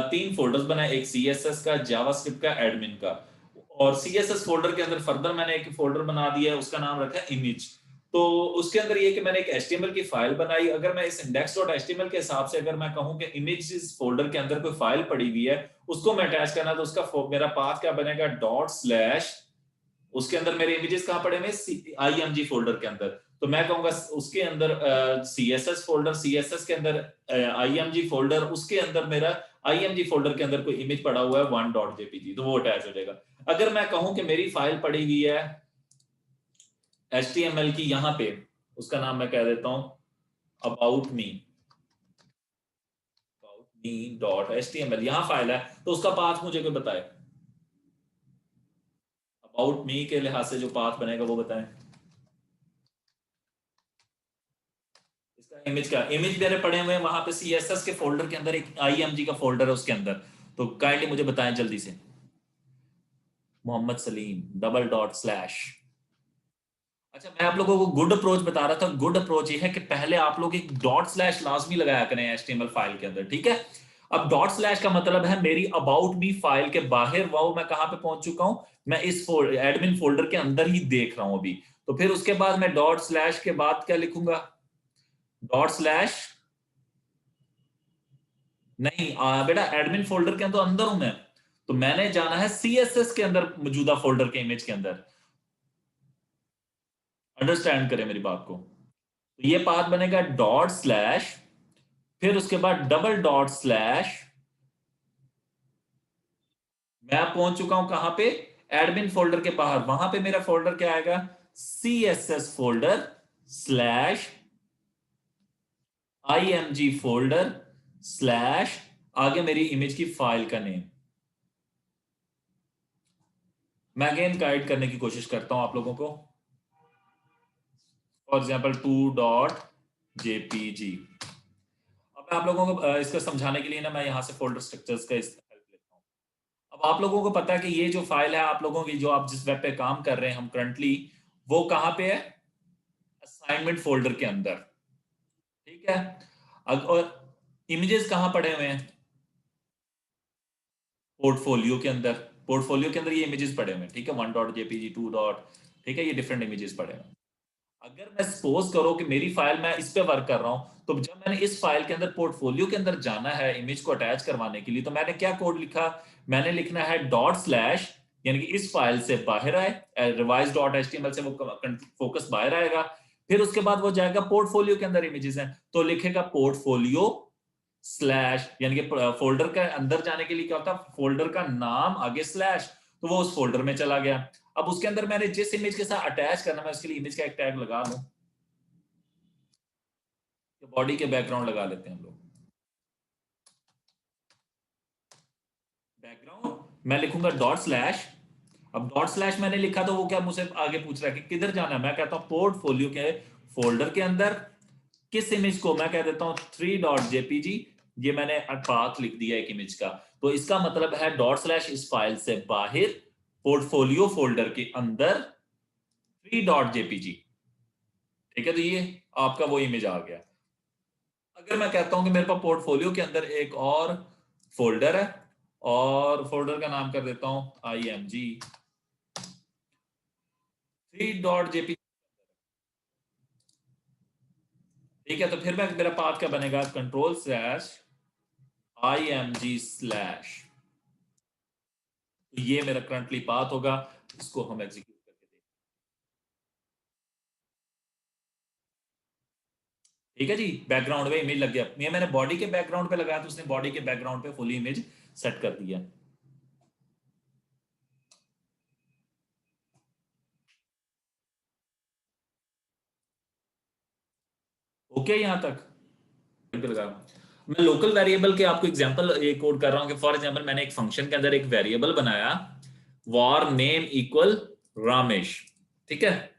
3 फोल्डर्स बनाए, एक सीएसएस का, जावास्क्रिप्ट का, एडमिन का। और सीएसएस फोल्डर के अंदर फर्दर मैंने एक फोल्डर बना दिया है, उसका नाम रखा है इमेज। तो उसके अंदर ये कि मैंने एक एचटीएमएल की फाइल बनाई। अगर मैं इस index.html के हिसाब से अगर मैं कहूं कि इमेजेस फोल्डर के अंदर कोई फाइल पड़ी हुई है, उसको मैं अटैच करना, तो उसका मेरा पाथ क्या बनेगा, डॉट स्लैश, उसके अंदर मेरे इमेजेस कहां पड़े हुए, आईएमजी फोल्डर के अंदर। तो मैं कहूंगा उसके अंदर सीएसएस फोल्डर, सीएसएस के अंदर आईएमजी फोल्डर, उसके अंदर मेरा आईएमजी फोल्डर के अंदर कोई इमेज पड़ा हुआ है 1.jpg, तो वो अटैच हो जाएगा। अगर मैं कहूं कि मेरी फाइल पड़ी हुई है एचटीएमएल की यहां पे, उसका नाम मैं कह देता हूं अबाउट मी, डॉट एचटीएमएल, यहां फाइल है, तो उसका पाथ मुझे कोई बताए, अबाउट मी के लिहाज से जो पाथ बनेगा वो बताएं। इसका इमेज का इमेज मेरे पड़े हुए हैं वहां पे सीएसएस के फोल्डर के अंदर, एक आईएमजी का फोल्डर है उसके अंदर। तो काइंडली मुझे बताएं जल्दी से। Mohammed Salim double dot slash. अच्छा, मैं आप लोगों को गुड अप्रोच बता रहा था। गुड अप्रोच ये है कि पहले आप लोग एक डॉट स्लैश लाजमी लगाया करें एचटीएमएल फाइल के अंदर, ठीक है। अब डॉट स्लैश का मतलब है मेरी अबाउट मी फाइल के बाहर, वाओ मैं कहां पे पहुंच चुका हूं, मैं इस एडमिन फोल्डर के अंदर ही देख रहा हूं अभी। तो फिर उसके बाद मैं डॉट स्लैश के बाद क्या लिखूंगा, डॉट स्लैश नहीं बेटा, एडमिन फोल्डर के अंदर अंदर हूं मैं, तो मैंने जाना है सीएसएस के अंदर मौजूदा फोल्डर के इमेज के अंदर। अंडरस्टैंड करें मेरी बात को। तो ये पाथ बनेगा डॉट स्लैश, फिर उसके बाद डबल डॉट स्लैश, मैं पहुंच चुका हूं कहां पे, एडमिन फोल्डर के बाहर। वहां पे मेरा फोल्डर क्या आएगा, CSS folder slash IMG folder slash, आगे मेरी इमेज की फाइल का नेम। मैं अगेन गाइड करने की कोशिश करता हूं आप लोगों को। For example 2.jpg। अब मैं आप लोगों को इसका समझाने के लिए ना, मैं यहाँ से फोल्डर स्ट्रक्चर्स का हेल्प लेता हूँ। अब आप लोगों को पता है कि ये जो फाइल है आप लोगों की, जो आप जिस वेब पे काम कर रहे हैं हम करंटली, वो कहाँ पे है, असाइनमेंट फोल्डर के अंदर, ठीक है। और इमेजेस कहाँ पड़े हुए हैं, पोर्टफोलियो के अंदर। पोर्टफोलियो के अंदर ये इमेजेस पड़े हुए हैं, ठीक है, 1.jpg, 2 डॉट, ठीक है, ये डिफरेंट इमेजेस पड़े हुए हैं। अगर मैं सपोज करो कि मेरी फाइल, मैं इस पे वर्क कर रहा हूं, तो जब मैंने इस फाइल के अंदर पोर्टफोलियो के अंदर जाना है इमेज को अटैच करवाने के लिए, तो मैंने क्या कोड लिखा, मैंने लिखना है डॉट स्लैश, यानी कि इस फाइल से बाहर आए, रिवाइज डॉट एचटीएमएल से वो फोकस बाहर आएगा। फिर उसके बाद वो जाएगा पोर्टफोलियो के अंदर इमेजेस हैं, तो लिखेगा पोर्टफोलियो स्लैश, यानी कि फोल्डर के अंदर जाने के लिए क्या होता है, फोल्डर का नाम आगे स्लैश, तो वो उस फोल्डर में चला गया। अब उसके अंदर मैंने जिस इमेज के साथ अटैच करना, मैं उसके लिए इमेज का एक टैग लगा लूं, तो बॉडी के बैकग्राउंड लगा लेते हैं हम लोग। बैकग्राउंड मैं लिखूंगा डॉट स्लैश। अब डॉट स्लैश मैंने लिखा, तो वो क्या मुझसे आगे पूछ रहा है कि किधर जाना है, मैं कहता हूं पोर्टफोलियो के फोल्डर के अंदर किस इमेज को, मैं कह देता हूं 3.jpg। ये मैंने पाथ लिख दिया एक इमेज का, तो इसका मतलब है डॉट स्लैश इस फाइल से बाहर, पोर्टफोलियो फोल्डर के अंदर 3.jpg, ठीक है। तो ये आपका वो इमेज आ गया। अगर मैं कहता हूं कि मेरे पास पोर्टफोलियो के अंदर एक और फोल्डर है, और फोल्डर का नाम कर देता हूं img 3.jpg, ठीक है। तो फिर मैं, मेरा पाथ क्या बनेगा, कंट्रोल स्लैश img स्लैश, तो ये मेरा करंटली पाथ होगा। इसको हम एग्जीक्यूट करके देखते हैं, ठीक है जी। बैकग्राउंड पे इमेज लग गया, ये मैंने बॉडी के बैकग्राउंड पे लगाया, तो उसने बॉडी के बैकग्राउंड पे फुल इमेज सेट कर दिया। ओके यहां तक लगा। मैं लोकल वेरिएबल के आपको एग्जांपल एक कोड कर रहा हूं कि फॉर एग्जांपल मैंने एक फंक्शन के अंदर एक वेरिएबल बनाया, वॉर नेम इक्वल रामेश, ठीक है।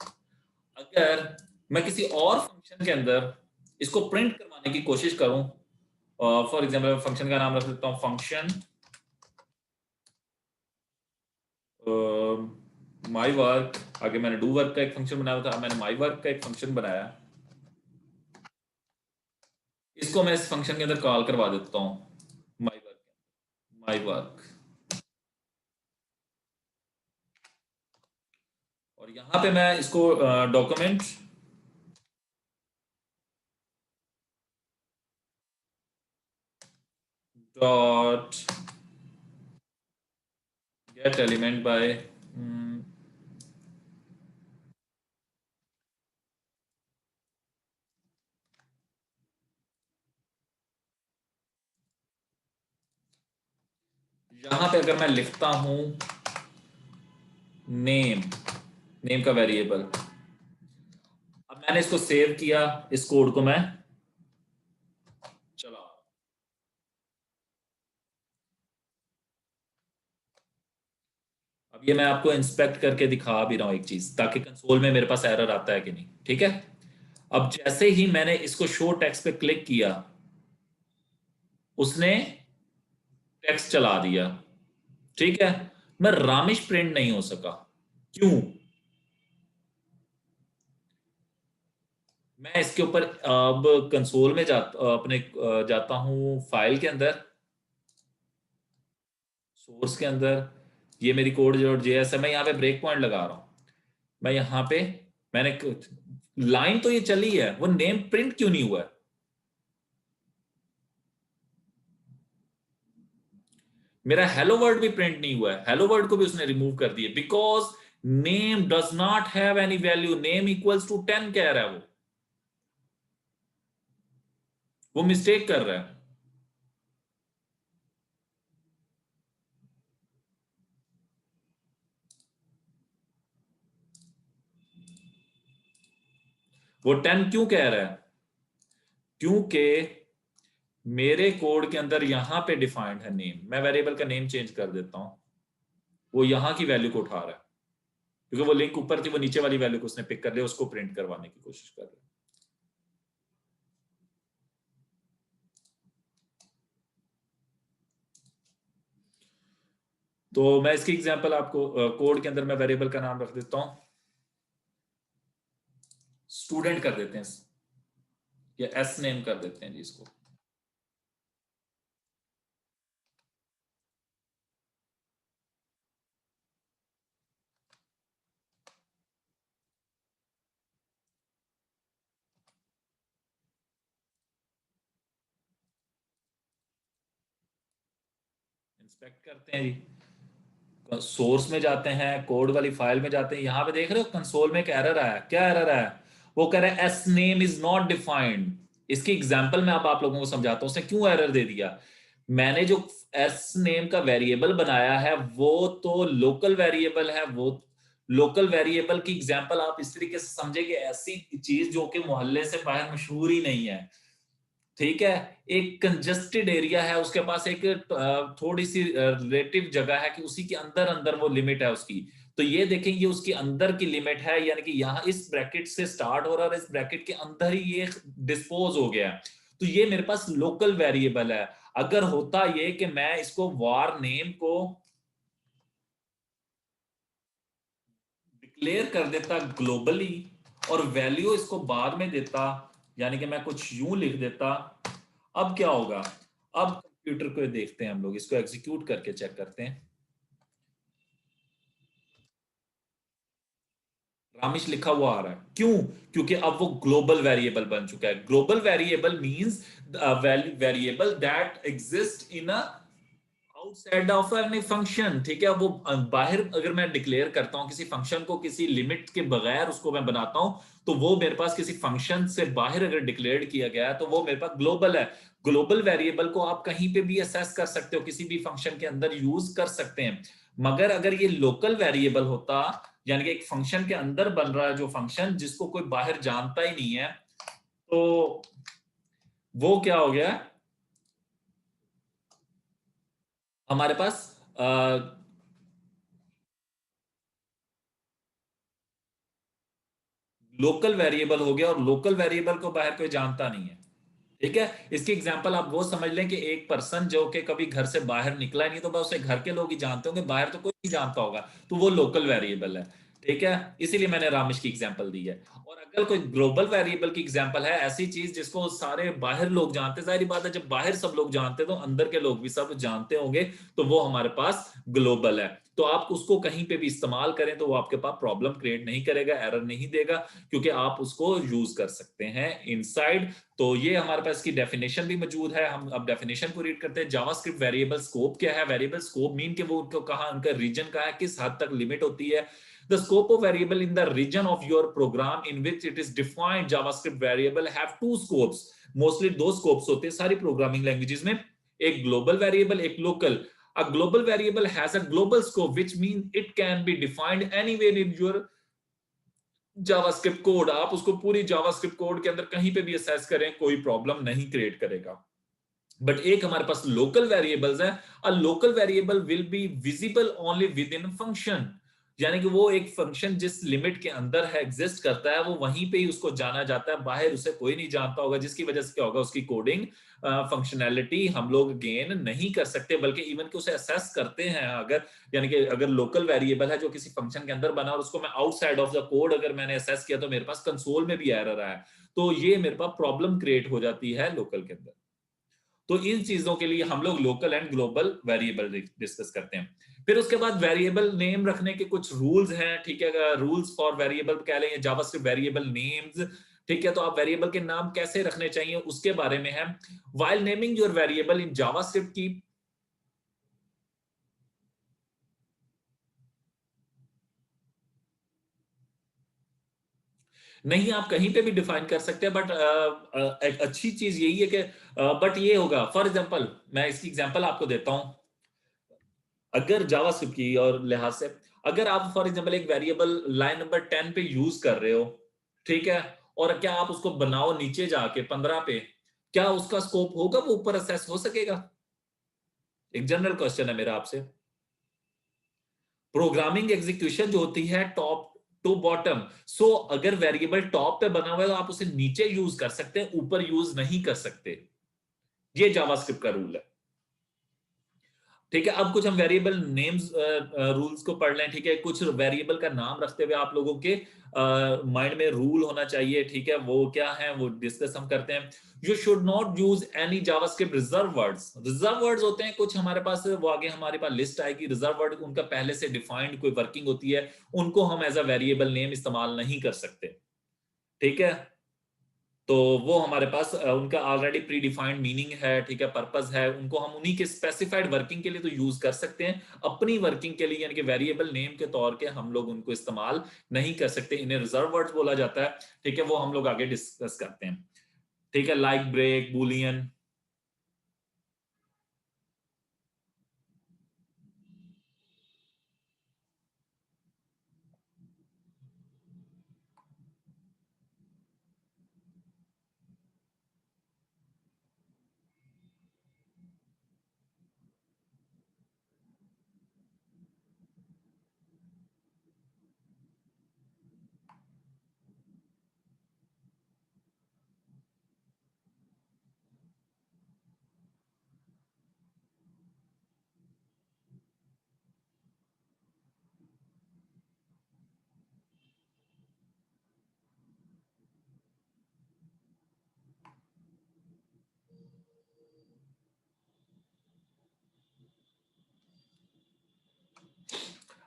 अगर मैं किसी और फंक्शन के अंदर इसको प्रिंट करवाने की कोशिश करूं, फॉर एग्जांपल फंक्शन का नाम रख देता हूं फंक्शन माई वर्क आगे मैंने डू वर्क का एक फंक्शन बनाया था, मैंने माई वर्क का एक फंक्शन बनाया, इसको मैं इस फंक्शन के अंदर कॉल करवा देता हूं, माई वर्क, माई वर्क। और यहां पे मैं इसको document dot gate element by, यहां पे अगर मैं लिखता हूं नेम, नेम का वेरिएबल, अब मैंने इसको सेव किया, इस कोड को मैं चला, अब ये मैं आपको इंस्पेक्ट करके दिखा भी रहा हूं एक चीज, ताकि कंसोल में मेरे पास एरर आता है कि नहीं, ठीक है। अब जैसे ही मैंने इसको शो टेक्स्ट पे क्लिक किया, उसने टेक्स्ट चला दिया, ठीक है। मैं रामिश प्रिंट नहीं हो सका, क्यों? मैं इसके ऊपर अब कंसोल में अपने जाता हूं फाइल के अंदर, सोर्स के अंदर, ये मेरी कोड जो जेएस है, मैं यहाँ पे ब्रेक पॉइंट लगा रहा हूँ, मैं यहाँ पे, मैंने लाइन तो ये चली है, वो नेम प्रिंट क्यों नहीं हुआ है? मेरा हेलो वर्ड भी प्रिंट नहीं हुआ है, हेलो वर्ड को भी उसने रिमूव कर दिया, because name does not have any value, name equals to 10 कह रहा है, वो मिस्टेक कर रहा है। वो 10 क्यों कह रहा है? क्योंकि मेरे कोड के अंदर यहां पे डिफाइंड है नेम, मैं वेरिएबल का नेम चेंज कर देता हूं, वो यहां की वैल्यू को उठा रहा है, क्योंकि वो लिंक ऊपर थी, वो नीचे वाली वैल्यू को उसने पिक कर लिया, उसको प्रिंट करवाने की कोशिश कर रहा है। तो मैं इसकी एग्जांपल आपको कोड के अंदर मैं वेरिएबल का नाम रख देता हूं, स्टूडेंट कर देते हैं, या एस नेम कर देते हैं जी इसको। इंस्पेक्ट करते हैं जी, सोर्स में जाते हैं, कोड वाली फाइल में जाते हैं, यहां पे देख रहे हो कंसोल में एक एरर आया, क्या एरर आया? वो कह रहा है S name is not defined. इसकी एग्जांपल मैं अब आप लोगों को समझाता हूं उसने क्यों एरर दे दिया। मैंने जो एस नेम का वेरिएबल बनाया है वो तो लोकल वेरिएबल है, वो लोकल वेरिएबल की एग्जांपल आप इस तरीके से समझे कि ऐसी चीज जो कि मोहल्ले से बाहर मशहूर ही नहीं है, ठीक है। एक कंजस्टेड एरिया है, उसके पास एक थोड़ी सी रिलेटिव जगह है कि उसी के अंदर अंदर वो लिमिट है उसकी, तो ये देखेंगे उसके अंदर की लिमिट है, यानी कि यहाँ इस ब्रैकेट से स्टार्ट हो रहा है और इस ब्रैकेट के अंदर ही ये डिस्पोज हो गया, तो ये मेरे पास लोकल वेरिएबल है। अगर होता ये कि मैं इसको वार नेम को डिक्लेयर कर देता ग्लोबली और वैल्यू इसको बाद में देता, यानी कि मैं कुछ यूं लिख देता, अब क्या होगा? अब कंप्यूटर को देखते हैं हम लोग, इसको एग्जीक्यूट करके चेक करते हैं। रामिश लिखा हुआ आ रहा है, क्यों? क्योंकि अब वो ग्लोबल वेरिएबल बन चुका है। Global variable means variable that exist in a outside of any function, ठीक है। वो बाहर अगर मैं डिक्लेयर करता हूं किसी फंक्शन को, किसी लिमिट के बगैर उसको मैं बनाता हूं, तो वो मेरे पास किसी फंक्शन से बाहर अगर डिक्लेयर किया गया है तो वो मेरे पास ग्लोबल है। ग्लोबल वेरिएबल को आप कहीं पे भी असेस कर सकते हो, किसी भी फंक्शन के अंदर यूज कर सकते हैं। मगर अगर ये लोकल वेरिएबल होता, यानी कि एक फंक्शन के अंदर बन रहा है जो फंक्शन जिसको कोई बाहर जानता ही नहीं है, तो वो क्या हो गया हमारे पास, लोकल वेरिएबल हो गया, और लोकल वेरिएबल को बाहर कोई जानता नहीं है, ठीक है। इसकी एग्जांपल आप वो समझ लें कि एक पर्सन जो कि कभी घर से बाहर निकला नहीं, तो बस उसे घर के लोग ही जानते होंगे, बाहर तो कोई नहीं जानता होगा, तो वो लोकल वेरिएबल है, ठीक है, इसीलिए मैंने रामेश की एग्जांपल दी है। और अगर कोई ग्लोबल वेरिएबल की एग्जांपल है, ऐसी चीज जिसको सारे बाहर लोग जानते हैं, जाहिर बात है जब बाहर सब लोग जानते हैं तो अंदर के लोग भी सब जानते होंगे, तो वो हमारे पास ग्लोबल है। तो आप उसको कहीं पे भी इस्तेमाल करें तो वो आपके पास प्रॉब्लम क्रिएट नहीं करेगा, एरर नहीं देगा, क्योंकि आप उसको यूज कर सकते हैं इनसाइड। तो ये हमारे पास की डेफिनेशन भी मौजूद है। हम अब डेफिनेशन को रीड करते हैं। जावास्क्रिप्ट वेरिएबल स्कोप क्या है? वेरिएबल स्कोप मीन के वो कहाँ, उनका रीजन का है, किस हद तक लिमिट होती है। The scope of variable in the region of your program in which it is defined JavaScript variable have two scopes. Mostly दो scopes होते हैं सारी programming languages में, एक global variable, एक local. A global variable has a global scope, which means it can be defined anywhere in your JavaScript code. आप उसको पूरी JavaScript code के अंदर कहीं पे भी access करें, कोई problem नहीं create करेगा। बट एक हमारे पास लोकल वेरिएबल्स है। A local variable will be visible only with in function, यानी कि वो एक फंक्शन जिस लिमिट के अंदर है, एग्जिस्ट करता है, वो वहीं पे ही उसको जाना जाता है, बाहर उसे कोई नहीं जानता होगा, जिसकी वजह से क्या होगा, उसकी कोडिंग फंक्शनैलिटी हम लोग गेन नहीं कर सकते, बल्कि इवन कि उसे असेस करते हैं अगर, यानी कि अगर लोकल वेरिएबल है जो किसी फंक्शन के अंदर बना और उसको मैं आउटसाइड ऑफ द कोड अगर मैंने असेस किया तो मेरे पास कंसोल में भी एरर आया, तो ये मेरे पास प्रॉब्लम क्रिएट हो जाती है लोकल के अंदर। तो इन चीजों के लिए हम लोग local and global variable discuss करते हैं। फिर उसके बाद वेरिएबल नेम रखने के कुछ रूल्स हैं, ठीक है, रूल्स फॉर वेरिएबल कह लें, जावास्क्रिप्ट वेरिएबल नेम्स, ठीक है। तो आप वेरिएबल के नाम कैसे रखने चाहिए उसके बारे में है। While naming your variable in JavaScript की, नहीं आप कहीं पे भी डिफाइन कर सकते हैं, बट एक अच्छी चीज यही है कि बट ये होगा, फॉर एग्जांपल मैं इसकी एग्जांपल आपको देता हूं। अगर जावास्क्रिप्ट की और लिहाज से, अगर आप फॉर एग्जांपल एक वेरिएबल लाइन नंबर 10 पे यूज कर रहे हो, ठीक है, और क्या आप उसको बनाओ नीचे जाके 15 पे, क्या उसका स्कोप होगा, वो ऊपर असेस हो सकेगा? एक जनरल क्वेश्चन है मेरा आपसे। प्रोग्रामिंग एग्जीक्यूशन जो होती है टॉप टू बॉटम, सो अगर वेरिएबल टॉप पे बना हुआ है तो आप उसे नीचे यूज कर सकते हैं, ऊपर यूज नहीं कर सकते। ये जावास्क्रिप्ट का रूल है, ठीक है। अब कुछ हम वेरिएबल नेम्स रूल्स को पढ़ लें, ठीक है। कुछ वेरिएबल का नाम रखते हुए आप लोगों के माइंड में रूल होना चाहिए, ठीक है, वो क्या है वो डिस्कस हम करते हैं। You should not use any JavaScript reserve words. Reserve words होते हैं कुछ हमारे पास, वो आगे हमारे पास लिस्ट आएगी। रिजर्व वर्ड उनका पहले से डिफाइंड कोई वर्किंग होती है, उनको हम एज अ वेरिएबल नेम इस्तेमाल नहीं कर सकते, ठीक है। तो वो हमारे पास उनका ऑलरेडी प्री डिफाइंड मीनिंग है, ठीक है, पर्पस है, उनको हम उन्हीं के स्पेसिफाइड वर्किंग के लिए तो यूज कर सकते हैं, अपनी वर्किंग के लिए यानी कि वेरिएबल नेम के तौर के हम लोग उनको इस्तेमाल नहीं कर सकते। इन्हें रिजर्व वर्ड्स बोला जाता है, ठीक है, वो हम लोग आगे डिस्कस करते हैं, ठीक है। Like, break, boolean.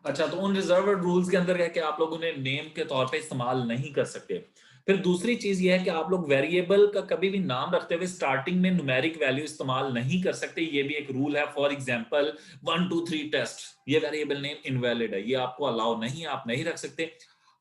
अच्छा, तो उन रिजर्व्ड रूल्स के अंदर है कि आप लोग उन्हें नेम के तौर पे इस्तेमाल नहीं कर सकते। फिर दूसरी चीज ये है कि आप लोग वेरिएबल का कभी भी नाम रखते हुए स्टार्टिंग में न्यूमेरिक वैल्यू इस्तेमाल नहीं कर सकते, ये भी एक रूल है। फॉर एग्जांपल 1 2 3 टेस्ट, ये वेरिएबल नेम इनवैलिड है, ये आपको अलाउ नहीं है, आप नहीं रख सकते।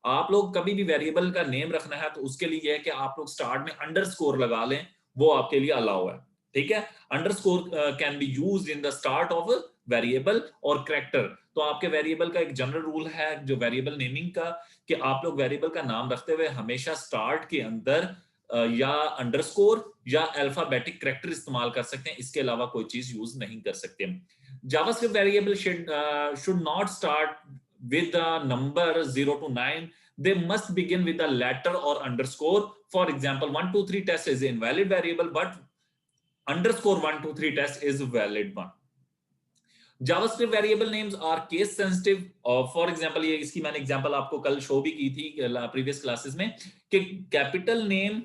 आप लोग कभी भी वेरिएबल का नेम रखना है तो उसके लिए यह है कि आप लोग स्टार्ट में अंडरस्कोर लगा लें, वो आपके लिए अलाउ है, ठीक है। Underscore can be used in the start of variable और कैरेक्टर। तो आपके वेरिएबल का एक जनरल रूल है जो वेरिएबल नेमिंग का, कि आप लोग वेरिएबल का नाम रखते हुए हमेशा स्टार्ट के अंदर या अंडरस्कोर या अल्फाबेटिक कैरेक्टर इस्तेमाल कर सकते हैं, इसके अलावा कोई चीज यूज नहीं कर सकते। JavaScript variable should not start with the number 0 to 9. They must begin with a letter or underscore. For example, 1 2 3 test is an invalid variable, but underscore 1 2 3 test is a valid one. JavaScript variable names are case sensitive. For example, ये इसकी मैंने example आपको कल show भी की थी previous classes में, कि कैपिटल नेम,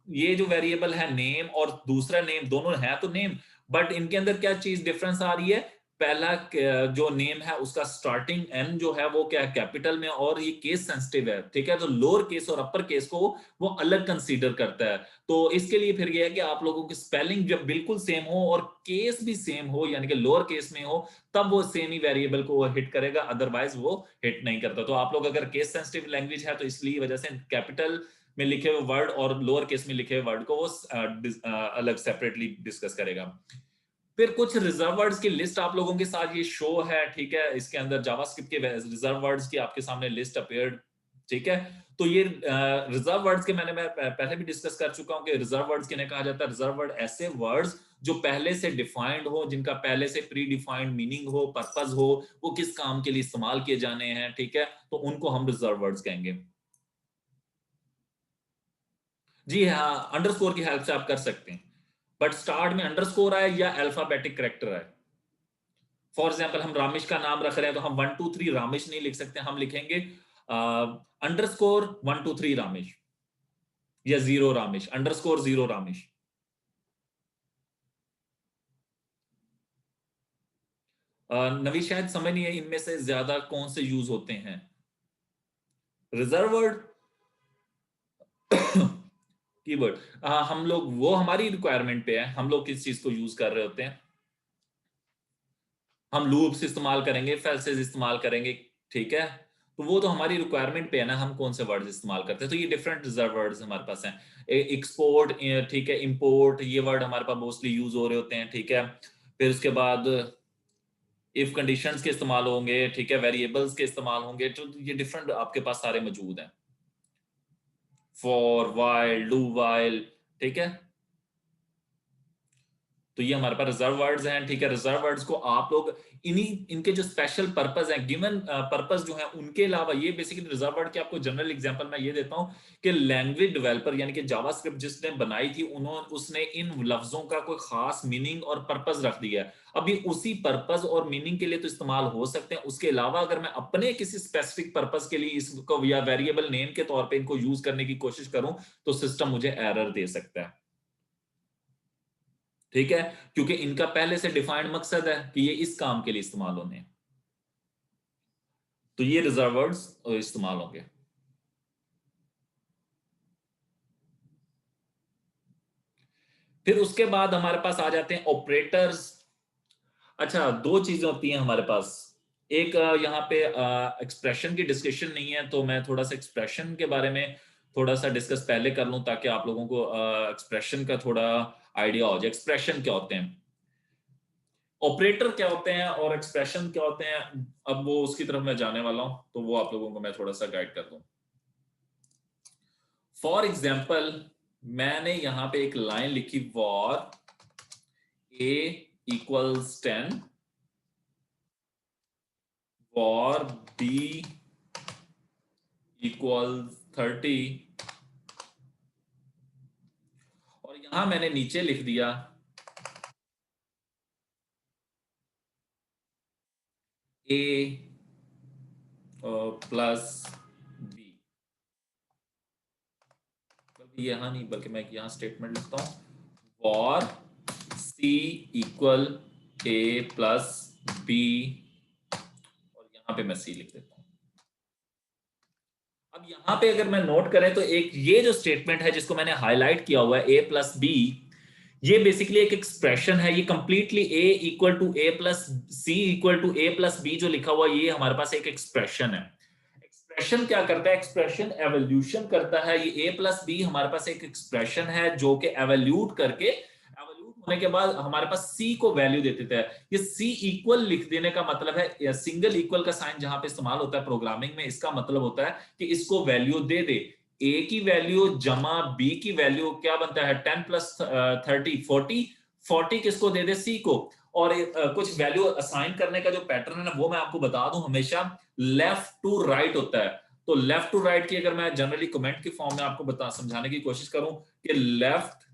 ये जो वेरिएबल है नेम और दूसरा नेम, दोनों है तो नेम, बट इनके अंदर क्या चीज डिफरेंस आ रही है, पहला जो नेम है उसका स्टार्टिंग एन जो है वो क्या है, कैपिटल में, और ये केस सेंसिटिव है, ठीक है, तो लोअर केस और अपर केस को वो अलग कंसीडर करता है। तो इसके लिए फिर ये है कि आप लोगों की स्पेलिंग जब बिल्कुल सेम हो और केस भी सेम हो, यानी कि लोअर केस में हो, तब वो सेम ही वेरिएबल को हिट करेगा, अदरवाइज वो हिट नहीं करता। तो आप लोग अगर केस सेंसिटिव लैंग्वेज है तो इसलिए वजह से कैपिटल में लिखे हुए वर्ड और लोअर केस में लिखे हुए वर्ड को वो अलग सेपरेटली डिस्कस करेगा। फिर कुछ रिजर्व वर्ड्स की लिस्ट आप लोगों के साथ ये शो है, ठीक है, इसके अंदर जावास्क्रिप्ट के रिजर्व वर्ड्स की आपके सामने लिस्ट अपीयर्ड, ठीक है। तो ये रिजर्व वर्ड्स के मैं पहले भी डिस्कस कर चुका हूं कि रिजर्व वर्ड्स किन्हें कहा जाता है। रिजर्व वर्ड ऐसे वर्ड्स जो पहले से डिफाइंड हो, जिनका पहले से प्री डिफाइंड मीनिंग हो, पर्पस हो, वो किस काम के लिए इस्तेमाल किए जाने हैं, ठीक है, तो उनको हम रिजर्व वर्ड्स कहेंगे। जी हाँ, अंडरस्कोर की हेल्प से आप कर सकते हैं, बट स्टार्ट में अंडरस्कोर आए या अल्फाबेटिक करेक्टर आए। फॉर एग्जाम्पल, हम रामेश का नाम रख रहे हैं तो हम 1 2 3 रामेश नहीं लिख सकते, हम लिखेंगे अंडरस्कोर 1 2 3 रामेश, या 0 रामेश, अंडरस्कोर 0 रामेश। नवी शायद समझ नहीं है इनमें से ज्यादा कौन से यूज होते हैं। रिजर्व वर्ड, कीवर्ड, हम लोग वो हमारी रिक्वायरमेंट पे है, हम लोग किस चीज को यूज कर रहे होते हैं। हम लूप्स इस्तेमाल करेंगे, फेल्सेस इस्तेमाल करेंगे, ठीक है, तो वो तो हमारी रिक्वायरमेंट पे है ना, हम कौन से वर्ड्स इस्तेमाल करते हैं। तो ये डिफरेंट रिजर्व वर्ड्स हमारे पास हैं। एक्सपोर्ट, ठीक है, इंपोर्ट, ये वर्ड हमारे पास मोस्टली यूज हो रहे होते हैं, ठीक है। फिर उसके बाद इफ कंडीशंस के इस्तेमाल होंगे, ठीक है, वेरिएबल्स के इस्तेमाल होंगे, तो ये डिफरेंट आपके पास सारे मौजूद हैं। फॉर, वाइल, डू वाइल, ठीक है। तो ये हमारे पास रिजर्व वर्ड्स हैं, ठीक है। रिजर्व वर्ड्स को आप लोग इन्हीं, इनके जो स्पेशल पर्पस हैं, गिवन पर्पस जो है, उनके अलावा ये बेसिकली रिजर्व वर्ड के आपको जनरल एग्जांपल मैं ये देता हूं कि लैंग्वेज डेवलपर यानी कि जावास्क्रिप्ट जिसने बनाई थी, उन्होंने उसने इन लफ्जों का कोई खास मीनिंग और पर्पस रख दिया है। अभी उसी पर्पस और मीनिंग के लिए तो इस्तेमाल हो सकते हैं, उसके अलावा अगर मैं अपने किसी स्पेसिफिक पर्पस के लिए इसको या वेरिएबल नेम के तौर पर इनको यूज करने की कोशिश करूं, तो सिस्टम मुझे एरर दे सकता है, ठीक है, क्योंकि इनका पहले से डिफाइंड मकसद है कि ये इस काम के लिए इस्तेमाल होने हैं। तो ये रिजर्व वर्ड्स इस्तेमाल होंगे। फिर उसके बाद हमारे पास आ जाते हैं ऑपरेटर्स। अच्छा, दो चीजें होती हैं हमारे पास। एक यहाँ पे एक्सप्रेशन की डिस्कशन नहीं है, तो मैं थोड़ा सा एक्सप्रेशन के बारे में थोड़ा सा डिस्कस पहले कर लूं, ताकि आप लोगों को एक्सप्रेशन का थोड़ा आइडिया हो जाए। एक्सप्रेशन क्या होते हैं, ऑपरेटर क्या होते हैं, और एक्सप्रेशन क्या होते हैं, अब वो उसकी तरफ मैं जाने वाला हूं, तो वो आप लोगों को मैं थोड़ा सा गाइड कर दूं। फॉर एग्जाम्पल, मैंने यहां पे एक लाइन लिखी, वॉर ए इक्वल्स 10, वॉर बी इक्वल्स 30, और यहां मैंने नीचे लिख दिया ए प्लस बी। यहां नहीं, बल्कि मैं यहां स्टेटमेंट लिखता हूं, वॉर सी इक्वल ए प्लस बी, और यहां पे मैं सी लिख देता हूं। अब यहां पे अगर मैं नोट करें तो एक ये जो स्टेटमेंट है जिसको मैंने हाईलाइट किया हुआ है, ए प्लस बी, ये बेसिकली एक एक्सप्रेशन है। ये completely A equal to A plus C equal to A plus B जो लिखा हुआ है, ये हमारे पास एक एक्सप्रेशन है। एक्सप्रेशन क्या करता है, एक्सप्रेशन एवोल्यूशन करता है। ये ए प्लस बी हमारे पास एक एक्सप्रेशन है जो कि एवोल्यूट करके, एवोल्यूट होने के बाद हमारे पास सी को वैल्यू दे देता है। ये सी इक्वल लिख देने का मतलब है, सिंगल इक्वल का साइन जहां पे इस्तेमाल होता है प्रोग्रामिंग में, इसका मतलब होता है कि इसको वैल्यू दे दे। ए की वैल्यू जमा बी की वैल्यू क्या बनता है, 10 प्लस 30 40, 40 किसको दे दे, सी को। और कुछ वैल्यू असाइन करने का जो पैटर्न है ना, वो मैं आपको बता दूं, हमेशा लेफ्ट टू राइट होता है। तो लेफ्ट टू राइट की अगर मैं जनरली कमेंट की फॉर्म में आपको बता समझाने की कोशिश करूं, कि लेफ्ट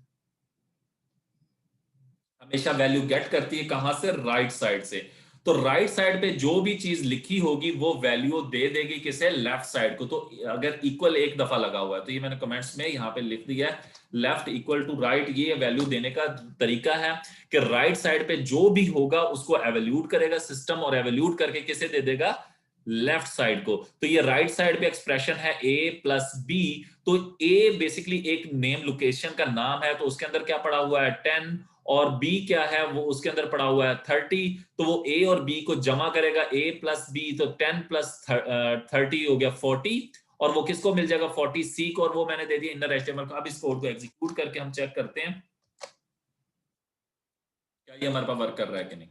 हमेशा वैल्यू गेट करती है कहां से, राइट साइड से। तो राइट साइड पे जो भी चीज लिखी होगी वो वैल्यू दे देगी किसे, लेफ्ट साइड को। तो अगर इक्वल एक दफा लगा हुआ है तो ये मैंने कमेंट्स में यहाँ पे लिख दिया है, लेफ्ट इक्वल टू राइट। ये वैल्यू देने का तरीका है कि राइट साइड पे जो भी होगा उसको एवल्यूट करेगा सिस्टम, और एवल्यूट करके किसे दे देगा, लेफ्ट साइड को। तो ये राइट साइड पे एक्सप्रेशन है a प्लस बी। तो a बेसिकली एक नेम लोकेशन का नाम है, तो उसके अंदर क्या पड़ा हुआ है 10, और b क्या है वो उसके अंदर पड़ा हुआ है 30। तो वो a और b को जमा करेगा, a प्लस b, तो 10 प्लस 30 हो गया 40, और वो किसको मिल जाएगा 40 सी को, और वो मैंने दे दिया इनर एचटीएमएल को। अब इस कोड को एग्जीक्यूट करके हम चेक करते हैं क्या ये हमारे पास वर्क कर रहा है कि नहीं।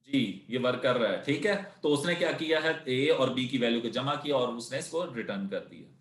जी, ये वर्क कर रहा है, ठीक है। तो उसने क्या किया है, ए और बी की वैल्यू को जमा किया और उसने इसको रिटर्न कर दिया।